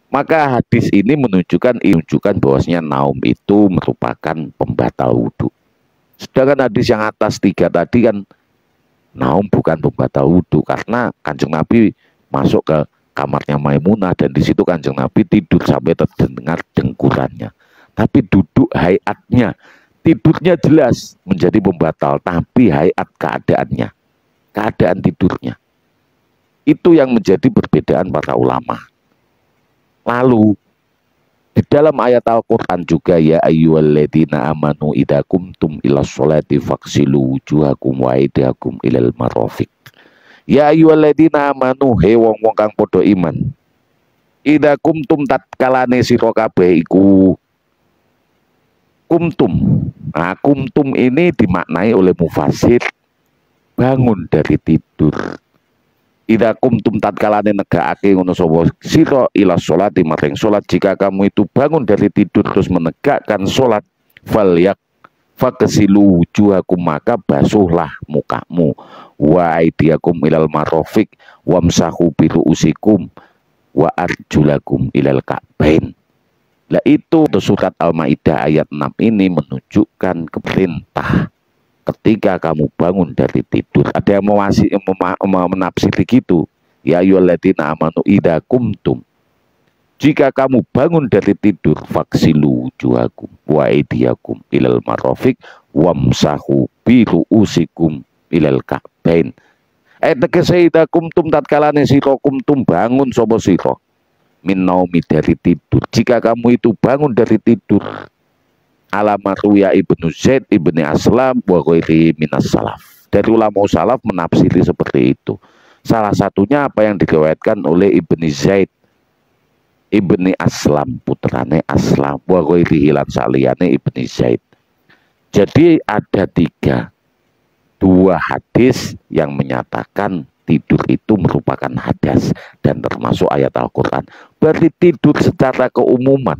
Maka hadis ini menunjukkan bahwasanya naum itu merupakan pembatal wudhu. Sedangkan hadis yang atas 3 tadi kan naum bukan pembatal wudhu, karena Kanjeng Nabi masuk ke kamarnya Maimunah dan di situ Kanjeng Nabi tidur sampai terdengar dengkurannya. Tapi duduk hayatnya, tidurnya jelas menjadi pembatal, tapi hayat keadaannya, keadaan tidurnya, itu yang menjadi perbedaan para ulama. Lalu di dalam ayat Al-Quran juga, ya ayyuhalladzina amanu idza qumtum ilas sholati faghsilu wujuhakum wa aydiyakum ilal marafiq. Ya ayyuhalladzina amanu, he wong-wong kang padha iman, idza qumtum tatkalane sira kabeh iku kumtum. Nah, kumtum ini dimaknai oleh mufasir bangun dari tidur. Idza kumtum tatkalane negakake ngono sapa sira ila sholati maring salat, jika kamu itu bangun dari tidur terus menegakkan salat, falyak fakesilu wujuhakum, maka basuhlah mukamu, wa aidiyakum ilal marafiq wamsahu bi ru'usikum wa arjulakum ilal ka'bain. Lah itu surat Al-Maidah ayat 6 ini menunjukkan perintah ketika kamu bangun dari tidur. Ada yang menafsiri gitu, ya ayyuhalladzina amanu idza qumtum, jika kamu bangun dari tidur, faksilu wujuhakum wa aydiyakum ilal marafiq wamsahu bi ru'usikum ilal ka'bain. Tegese idza qumtum tatkalane sira kumtum bangun sapa sira min naumi dari tidur, jika kamu itu bangun dari tidur, Alamaruya Ibnu Zaid Ibni Aslam wa ghairi minas salaf. Dari ulama salaf menafsiri seperti itu. Salah satunya apa yang diriwayatkan oleh Ibni Zaid ibni Aslam, putrane Aslam, wa ghairihi lan saliyane ibni Zaid. Jadi ada dua hadis yang menyatakan tidur itu merupakan hadas dan termasuk ayat Al-Quran. Berarti tidur secara keumuman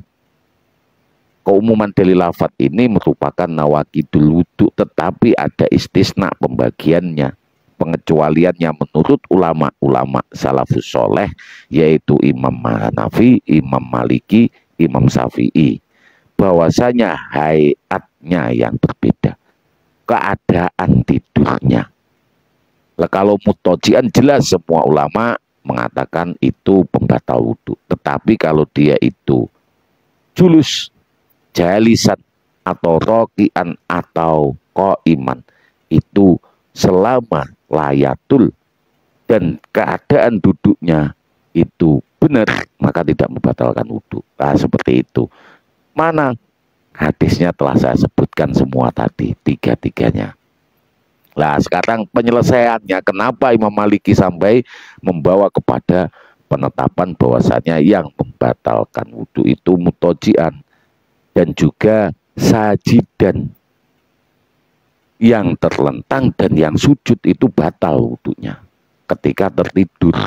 dari lafaz ini merupakan nawakidul wudu, tetapi ada istisna pembagiannya, pengecualiannya menurut ulama-ulama salafus soleh, yaitu Imam Hanafi, Imam Maliki, Imam Syafi'i, bahwasanya hayatnya yang berbeda, keadaan tidurnya. Lah kalau mutojian jelas semua ulama mengatakan itu pembatal wudhu. Tetapi kalau dia itu julus, jalisan, atau rokian, atau koiman, itu selama layatul dan keadaan duduknya itu benar, maka tidak membatalkan wudhu. Nah, seperti itu. Mana hadisnya telah saya sebutkan semua tadi, tiga-tiganya. Nah, sekarang penyelesaiannya, kenapa Imam Maliki sampai membawa kepada penetapan bahwasanya yang membatalkan wudhu itu mutojian dan juga sajidan, yang terlentang dan yang sujud itu batal wudhunya ketika tertidur,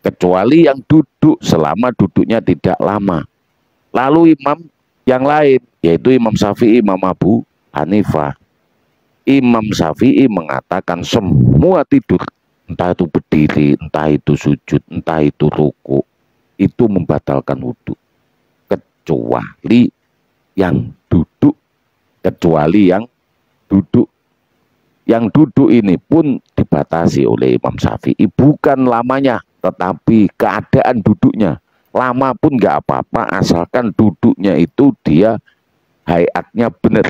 kecuali yang duduk selama duduknya tidak lama. Lalu imam yang lain, yaitu Imam Syafi'i, Imam Abu Hanifah, Imam Syafi'i mengatakan semua tidur, entah itu berdiri, entah itu sujud, entah itu ruku, itu membatalkan wudhu, kecuali yang duduk. Yang duduk ini pun dibatasi oleh Imam Syafi'i, bukan lamanya, tetapi keadaan duduknya. Lama pun nggak apa-apa, asalkan duduknya itu dia hayatnya benar,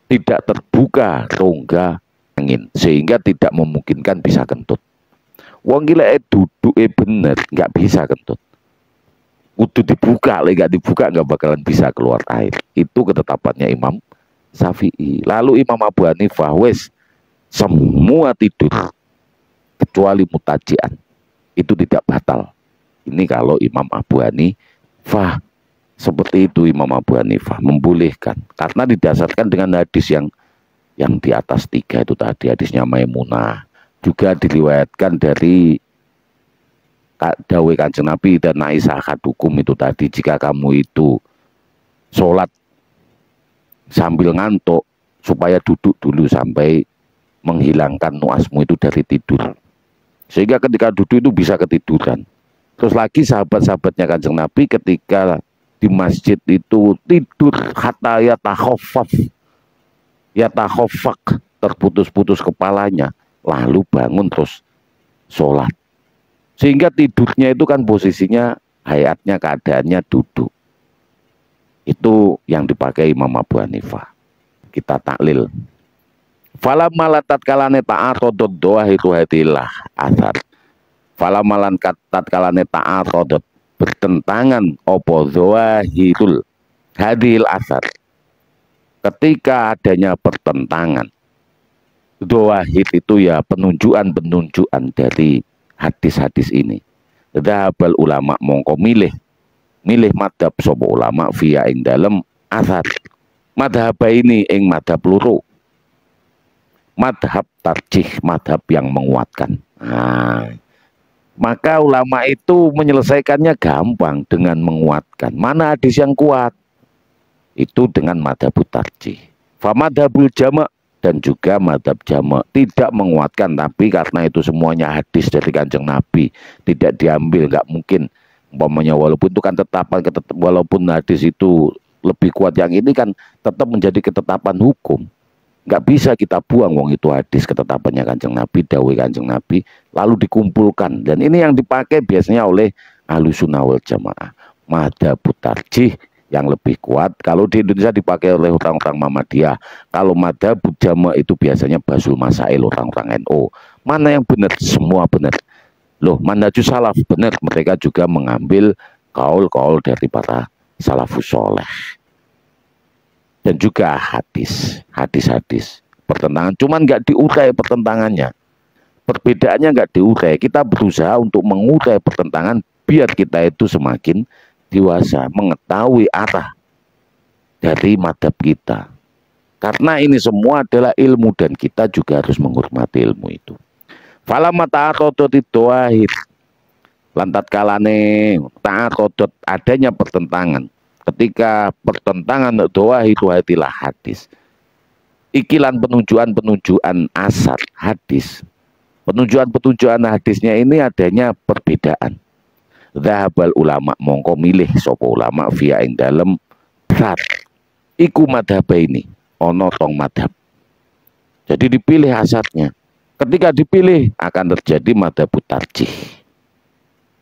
tidak terbuka rongga angin, sehingga tidak memungkinkan bisa kentut. Wong gila duduk bener, nggak bisa kentut. Kudu dibuka, nggak dibuka nggak bakalan bisa keluar air. Itu ketetapannya Imam Syafi'i. Lalu Imam Abu Hanifah, wes semua tidur kecuali mutajian itu tidak batal. Ini kalau Imam Abu Hanifah. Seperti itu Imam Abu Hanifah membolehkan, karena didasarkan dengan hadis yang di atas tiga itu tadi, hadisnya Maimunah, juga diriwayatkan dari dawuh Kanjeng Nabi dan Aisyah kadukum itu tadi, jika kamu itu sholat sambil ngantuk, supaya duduk dulu sampai menghilangkan nuasmu itu dari tidur, sehingga ketika duduk itu bisa ketiduran. Terus lagi sahabat-sahabatnya Kanjeng Nabi ketika di masjid itu tidur hatta yatakhofak, terputus-putus kepalanya, lalu bangun terus sholat, sehingga tidurnya itu kan posisinya hayatnya, keadaannya duduk. Itu yang dipakai Imam Abu Hanifah. Kita taklil. Fala malatat kalane ta'atodot doa itu hatilah asar. Fala malan katat kalane ta'atodot, bertentangan opo zawahirul hadil asar, ketika adanya pertentangan zawahir itu ya penunjukan dari hadis-hadis ini, dzhabal ulama mongko milih madhab sopo ulama via ing dalem asar madhab ini ing madhab loro, madhab tarjih, madhab yang menguatkan. Maka ulama itu menyelesaikannya gampang dengan menguatkan. Mana hadis yang kuat? Itu dengan madhab tarjih. Famadhabul jama' dan juga madhab jama' tidak menguatkan, tapi karena itu semuanya hadis dari Kanjeng Nabi, tidak diambil, nggak mungkin. Umpamanya walaupun itu kan walaupun hadis itu lebih kuat yang ini kan tetap menjadi ketetapan hukum. Nggak bisa kita buang, wong itu hadis ketetapannya Kanjeng Nabi, dawuh Kanjeng Nabi, lalu dikumpulkan. Dan ini yang dipakai biasanya oleh Ahlussunnah wal Jamaah, madhab tarjih yang lebih kuat. Kalau di Indonesia dipakai oleh orang-orang Muhammadiyah. Kalau madhab jama' itu biasanya Basul Masail orang-orang NU. Mana yang benar? Semua benar. Loh, manhajus salaf benar, mereka juga mengambil kaul-kaul dari para salafus soleh. Dan juga hadis pertentangan, cuman nggak diurai pertentangannya, perbedaannya nggak diurai. Kita berusaha untuk mengurai pertentangan biar kita itu semakin dewasa, mengetahui arah dari madhab kita. Karena ini semua adalah ilmu dan kita juga harus menghormati ilmu itu. Falamma ta'aqadat doahir, lantat kalane ta'aqadat, adanya pertentangan. Ketika pertentangan doahir wahatilah hadis, ikilan penunjuan asar hadis. Penunjuan hadisnya ini adanya perbedaan. Zahabal ulama, mongko milih sopo ulama via ing dalem berat iku madhab ini ono tong madhab. Jadi dipilih asarnya. Ketika dipilih akan terjadi madhabut tarjih.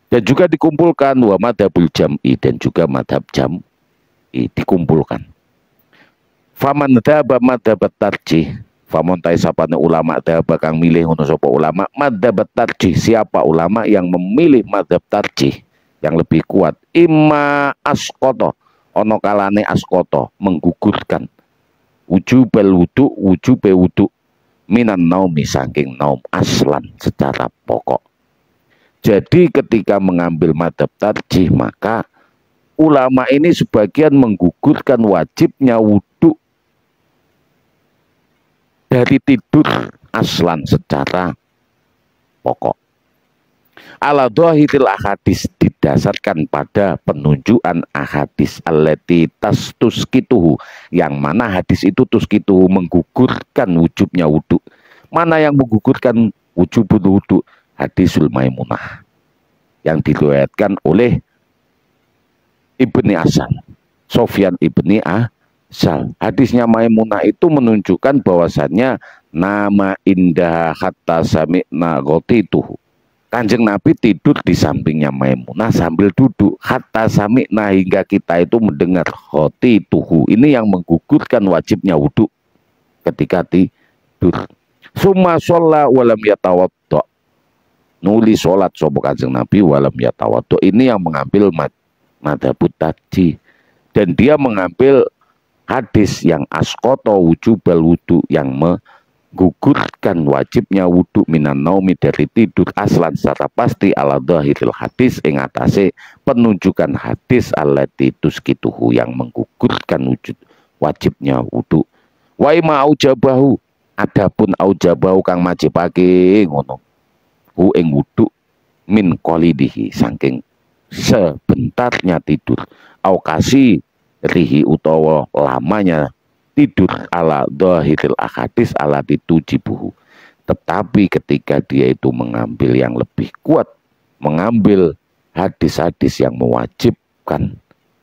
Dan juga dikumpulkan wa madhabul jam'i, dan juga madhab jam'i dikumpulkan. Faman dhaba madhabat tarjih, faman taisapane ulama dhaba kang milih ngono sapa ulama madhabat tarjih, siapa ulama yang memilih madhab tarjih yang lebih kuat, imma asqata, ono kalane asqata menggugurkan wujubal wudu minan naumi, saking naum aslan secara pokok. Jadi ketika mengambil madhab tarjih, maka ulama ini sebagian menggugurkan wajibnya wudu dari tidur aslan secara pokok. Ala dhahiril ahadis, didasarkan pada penunjukan ahadis allati tastuskituhu, yang mana hadis itu tuskituhu menggugurkan wujubnya wudu. Mana yang menggugurkan wujubul wudu? Hadisul Maimunah yang diriwayatkan oleh Ibni Asal, Sofyan Ibni Asal. Hadisnya Maimunah itu menunjukkan bahwasannya nama indah hatta sami'na ghotituhu. Kanjeng Nabi tidur di sampingnya Maimunah sambil duduk, hatta sami'na, hingga kita itu mendengar ghotituhu. Ini yang menggugurkan wajibnya wudu ketika tidur. Summa sholla walam yatawaddo, nuli sholat sopo kanjeng Nabi walam yatawaddo. Ini yang mengambil madhabut tarjih, dan dia mengambil hadis yang askoto wujubal wudu, yang menggugurkan wajibnya wudu minan naumi, dari tidur aslan secara pasti, ala dhahiril hadis, ing atase penunjukan hadis allati tuskituhu, yang menggugurkan wajibnya wudu. Wa ima aujabahu, adapun aujabahu kang majibake ngono hu ing wudu min qalidihi, saking sebentarnya tidur, au kasih rihi utawa lamanya tidur, ala dhahiril ahadis ala ditujibuhu. Tetapi ketika dia itu mengambil yang lebih kuat, mengambil hadis-hadis yang mewajibkan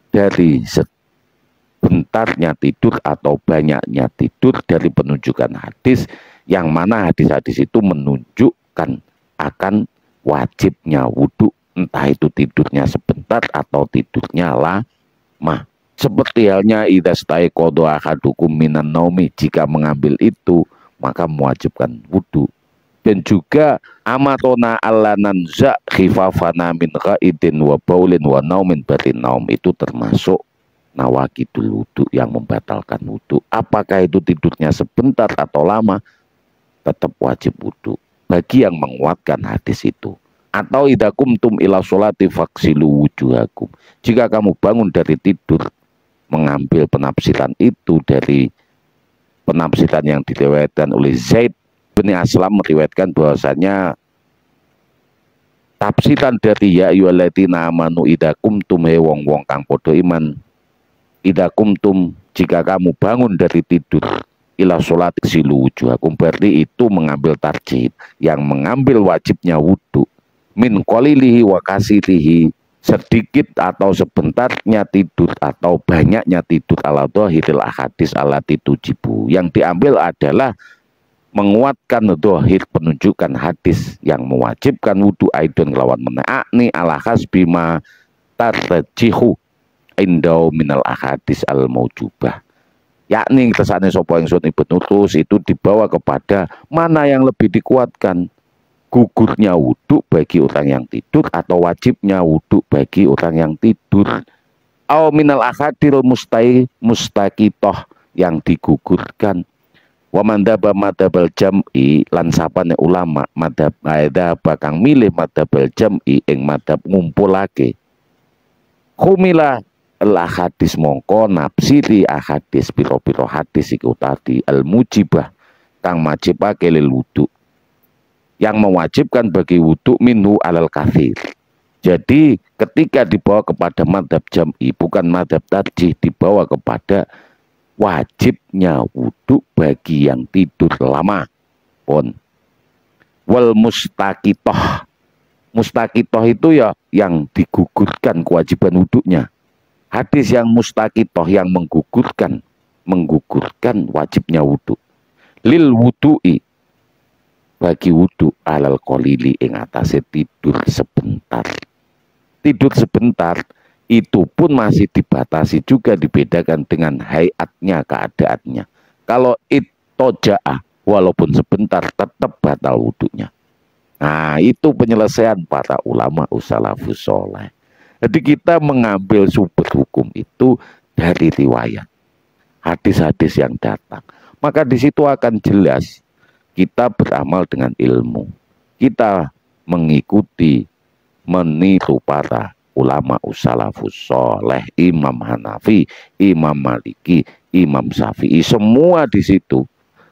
dari sebentarnya tidur atau banyaknya tidur, dari penunjukan hadis yang mana hadis-hadis itu menunjukkan akan wajibnya wudu, entah itu tidurnya sebentar atau tidurnya lama. Seperti halnya idza staiqadha ahadukum minan naumi, jika mengambil itu maka mewajibkan wudu. Dan juga amatona alla nanza khifafana min ghaidin wa baulin wa naumin batin naum, itu termasuk nawaqidul wudu, yang membatalkan wudu. Apakah itu tidurnya sebentar atau lama, tetap wajib wudu bagi yang menguatkan hadis itu. Atau idza kumtum ila sholati faksilu wujuhakum, jika kamu bangun dari tidur, mengambil penafsiran itu dari penafsiran yang diriwayatkan oleh Zaid bin Aslam, meriwayatkan bahwasanya tafsiran dari ya ayyuhalladzina amanu idza kumtum, he wong-wong kang padha iman, idza kumtum, jika kamu bangun dari tidur, ila sholat silu wujuhakum, berarti itu mengambil tarjih, yang mengambil wajibnya wudu, min qalilihi wa kasirihi, sedikit atau sebentarnya tidur atau banyaknya tidur, ala dhahiril ahadis allati tujibu, yang diambil adalah menguatkan dhahir penunjukan hadis yang mewajibkan wudu, aidon kelawan menakni ala hasbi ma tarjihu indau minal ahadis al maujubah, yakni kesane sapa ingsun Ibnu Rus itu dibawa kepada mana yang lebih dikuatkan, gugurnya wudu bagi orang yang tidur atau wajibnya wudu bagi orang yang tidur. Au minal ahadil mustaqitoh, yang digugurkan Wa mandaba madhabal jam'i lan sapane ulama madhab aida bakang milih madhabal jam'i ing madhab ngumpulake kumila al hadis mongko nafsiri ahadis piro-piro hadis iku tadi al mujibah kang majibake lil wudu, yang mewajibkan bagi wudu minhu alal kathir. Jadi ketika dibawa kepada madhab jam'i bukan madhab tarjih, dibawa kepada wajibnya wudu bagi yang tidur lama pun. Wal mustaqitoh, mustaqitoh itu ya yang digugurkan kewajiban wudunya. Hadis yang mustaqitoh yang menggugurkan wajibnya wudu. Lil wudu'i bagi wudu alal qalili ing atase tidur sebentar. Tidur sebentar itu pun masih dibatasi juga, dibedakan dengan hayatnya, keadaannya. Kalau ittoja'ah walaupun sebentar tetap batal wudunya. Nah, itu penyelesaian para ulama salafus sholeh. Jadi kita mengambil sumber hukum itu dari riwayat, hadis-hadis yang datang. Maka di situ akan jelas kita beramal dengan ilmu. Kita mengikuti, meniru para ulama salafus sholeh, Imam Hanafi, Imam Maliki, Imam Syafi'i. Semua di situ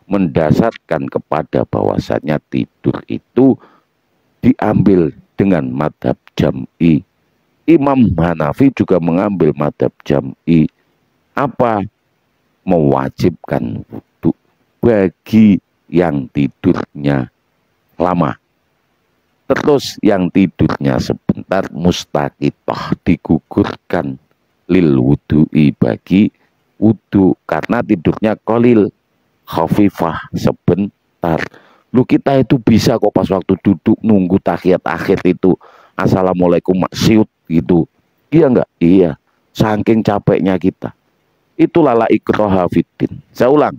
mendasarkan kepada bahwasanya tidur itu diambil dengan madhab jam'i. Imam Hanafi juga mengambil madhab jam'i, apa? Mewajibkan wudu bagi yang tidurnya lama. Terus yang tidurnya sebentar mustaqitoh digugurkan lil wudu'i bagi wudu, karena tidurnya qalil khafifah sebentar. Lu kita itu bisa kok pas waktu duduk nunggu tahiyat akhir itu assalamualaikum maksiut gitu. Iya enggak? Iya. Saking capeknya kita. Itulah la ikraha fiddin. Saya ulang.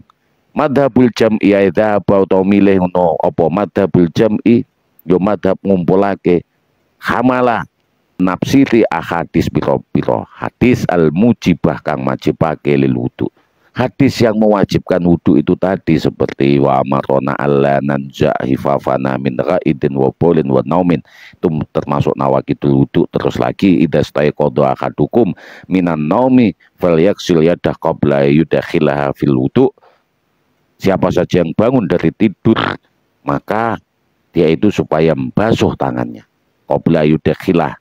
Madhabul jam'i aidha atau milih no apa madhabul jam'i yo madhab ngumpulake hamala nafsiri ahadis biro-biro hadis al mujibah kang majibake lil wudu. Hadis yang mewajibkan wudu itu tadi seperti wa marona alla nanja hifafana min ra'idin wa bolin wa naumin, itu termasuk nawakidul wudu. Terus lagi idastai qadha akadukum minan naumi falyaksil yadah qabla yudakhilaha fil wudu. Siapa saja yang bangun dari tidur maka dia itu supaya membasuh tangannya qabla yudakhilah,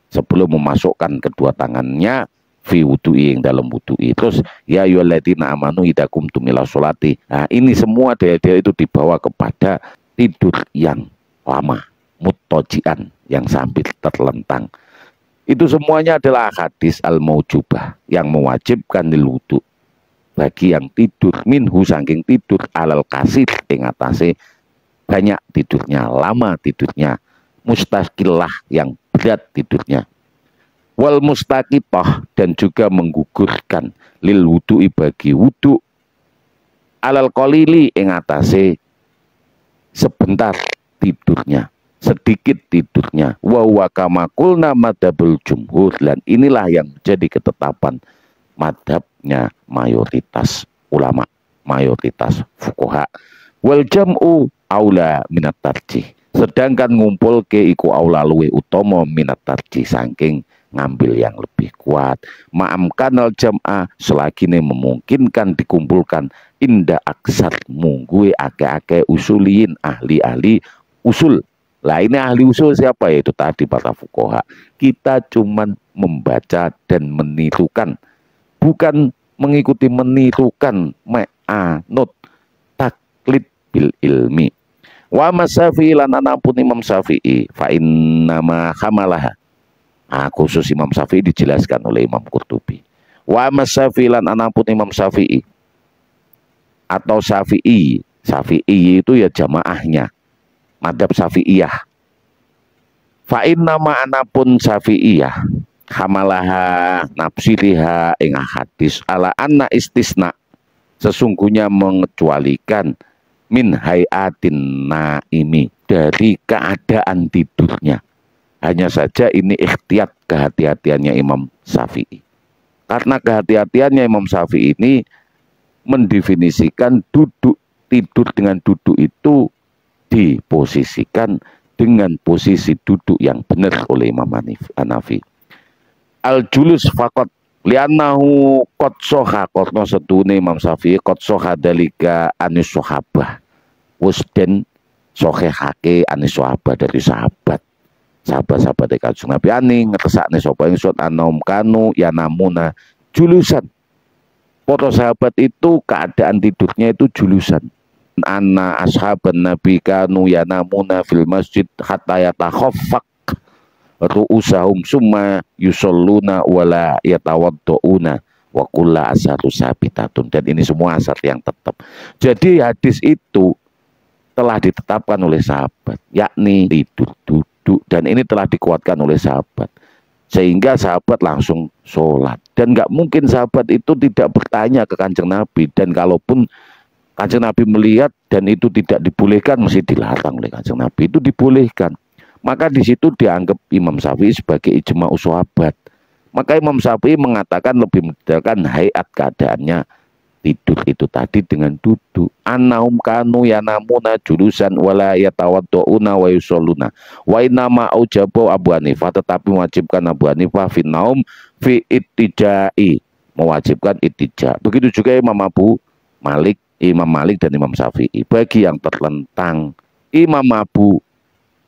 sebelum memasukkan kedua tangannya fi wudu'i yang dalam wudu'i. Terus ya ayyuhalladzina amanu idza qumtum ila sholati. Nah, ini semua dia itu dibawa kepada tidur yang lama, muttajian yang sambil terlentang. Itu semuanya adalah hadis al-maujubah yang mewajibkan lil wudu bagi yang tidur minhu saking tidur alal kasir ing atase banyak tidurnya, lama tidurnya, mustaqillah yang berat tidurnya. Wal mustaqitoh dan juga menggugurkan lil wudu'i bagi wudu alal qalili ing atase sebentar tidurnya, sedikit tidurnya. Wa huwa kama qulna madhabul jumhur, dan inilah yang menjadi ketetapan madhabnya mayoritas ulama, mayoritas fuqaha. Wal jam'u aula minat tarjih, sedangkan ngumpul ke iku aula luwe utama minat tarjih saking ngambil yang lebih kuat. Ma'amkanal jam'ah selagi ini memungkinkan dikumpulkan inda aksar mungguwe ake-ake usuliin, ahli-ahli usul. Lah ini ahli usul siapa? Yaitu tadi para fuqaha. Kita cuman membaca dan menirukan, bukan mengikuti menirukan, ma'anut taklid bil ilmi. Wa masyafi'i lan anapun Imam Syafi'i fa innama hamalaha. Khusus Imam Syafi'i dijelaskan oleh Imam Qurtubi. Wa Syafi'i lan anapun Imam Syafi'i atau Syafi'i, Syafi'i itu ya jamaahnya madhab Syafi'iyah. Fa inna ma anapun Syafi'iyah hamalaha nafsiriha ing hadis ala anna istisna, sesungguhnya mengecualikan min hayatin naimi, dari keadaan tidurnya. Hanya saja ini ikhtiyat, kehati-hatiannya Imam Syafi'i. Karena kehati-hatiannya Imam Syafi'i ini mendefinisikan duduk tidur dengan duduk itu diposisikan dengan posisi duduk yang benar oleh Imam Hanafi. Al-julus faqat li'annahu qad soha karena setune Imam Syafi'i qad soha dalika anis sahabah wis den sohehake anis sahabah dari sahabat-sahabat Kanjeng Nabi ani ngetesakne sapa ingsun anom kanu ya namuna julusan. Para sahabat itu keadaan tidurnya itu julusan. Anna ashaban nabi kanu ya namuna fil masjid hatta yatakhaffaq ru'usahum summa yusalluna wala yatawaddauna wa kullu asaru sabitatun. Dan ini semua asar yang tetap. Jadi hadis itu telah ditetapkan oleh sahabat, yakni tidur duduk, dan ini telah dikuatkan oleh sahabat sehingga sahabat langsung sholat. Dan nggak mungkin sahabat itu tidak bertanya ke Kanjeng Nabi, dan kalaupun Kanjeng Nabi melihat dan itu tidak dibolehkan, mesti dilarang oleh Kanjeng Nabi, itu dibolehkan. Maka di situ dianggap Imam Syafi'i sebagai ijma sahabat. Maka Imam Syafi'i mengatakan lebih membedakan hayat keadaannya tidur itu tadi dengan duduk. Annahum kanu yanamuna julusan wala yatawaddauna wa yusalluna. Wa inama aujabu Abu Hanifah, tetapi mewajibkan Abu Hanifah fi naum fi ittijai, mewajibkan ittija. Begitu juga Imam Malik dan Imam Syafi'i. Bagi yang terlentang, Imam Abu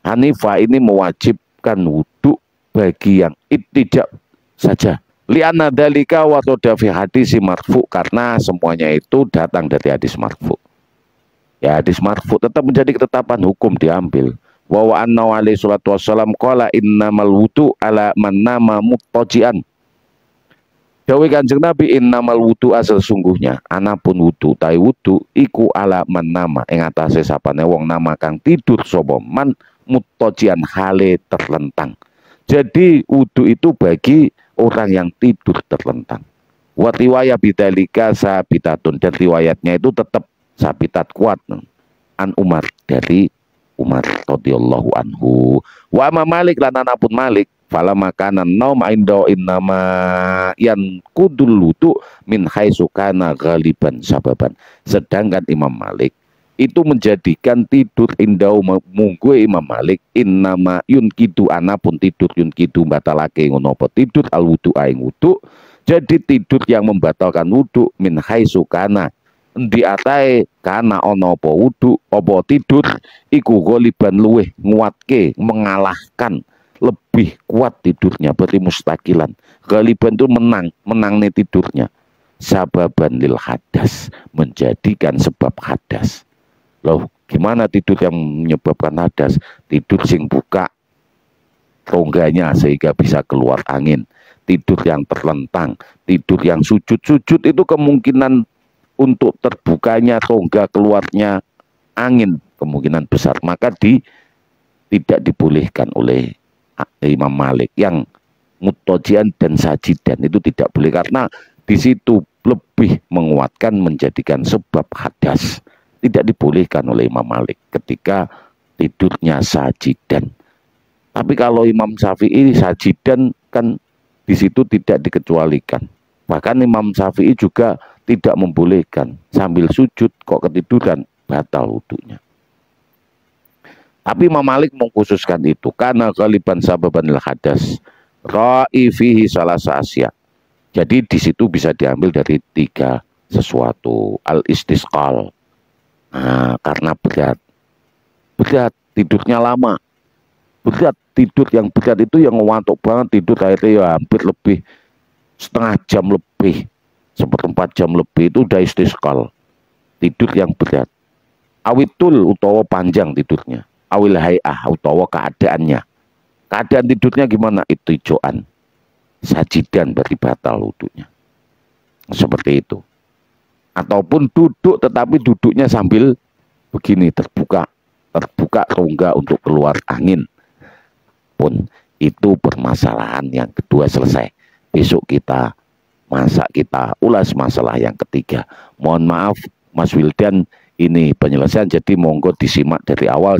Hanifah ini mewajibkan wudhu bagi yang ittija saja. Li'anna dalika wa fi hadis marfu, karena semuanya itu datang dari hadis marfu. Ya, hadis marfu tetap menjadi ketetapan hukum diambil. Wa anna alaihi salatu wassalam qala innamal wudu ala man nama muttajian. Dawuh Kanjeng Nabi innamal wudu asal sungguhnya anapun wudu tai wudu iku ala man nama ing atase sapane wong nama kang tidur sapa man muttajian hale terlentang. Jadi wudu itu bagi orang yang tidur terlentang. Wa riwayat bidzalika sabitatun, dan riwayatnya itu tetap sabitat kuat. An Umar, dari Umar radhiyallahu anhu. Wa ma Malik lan anapun Malik fala makanan naum indo innama yan kudul wudu min haitsu kana ghaliban sababan. Sedangkan Imam Malik itu menjadikan tidur indau munggu Imam Malik innama yunkidu anapun tidur yunkidu batalake ngono apa tidur al wudu aing wudu. Jadi tidur yang membatalkan wudu min haitsu kana endi atae kana ana apa wudu apa tidur iku ghaliban luweh nguatke mengalahkan lebih kuat tidurnya, berarti mustaqilan. Ghaliban itu menang nih tidurnya. Sababan lil hadas, menjadikan sebab hadas. Loh, gimana tidur yang menyebabkan hadas? Tidur sing buka rongganya sehingga bisa keluar angin. Tidur yang terlentang, tidur yang sujud itu kemungkinan untuk terbukanya rongga keluarnya angin kemungkinan besar. Maka tidak dibolehkan oleh Imam Malik. Yang muttajian dan sajidan itu tidak boleh, karena di situ lebih menguatkan menjadikan sebab hadas. Tidak dibolehkan oleh Imam Malik ketika tidurnya sajidan. Tapi kalau Imam Syafi'i sajidan kan di situ tidak dikecualikan. Bahkan Imam Syafi'i juga tidak membolehkan sambil sujud kok ketiduran, batal wudunya. Tapi Imam Malik mengkhususkan itu karena ghaliban sababanil hadas ra'i fihi salasa asya. Jadi di situ bisa diambil dari 3 sesuatu. Al-istisqal, karena berat tidurnya lama, tidur yang berat itu yang ngantuk banget, tidur akhirnya ya hampir lebih setengah jam lebih, 1/4 jam lebih, itu udah istisqal, tidur yang berat. Awitul utawa panjang tidurnya, awil hay'ah utawa keadaan tidurnya gimana, itu ijoan sajidan, berarti batal wudunya. Seperti itu. Ataupun duduk tetapi duduknya sambil begini, terbuka rongga untuk keluar angin pun itu permasalahan yang kedua selesai. Besok kita ulas masalah yang ketiga. Mohon maaf Mas Wildan, ini penyelesaian, jadi monggo disimak dari awal.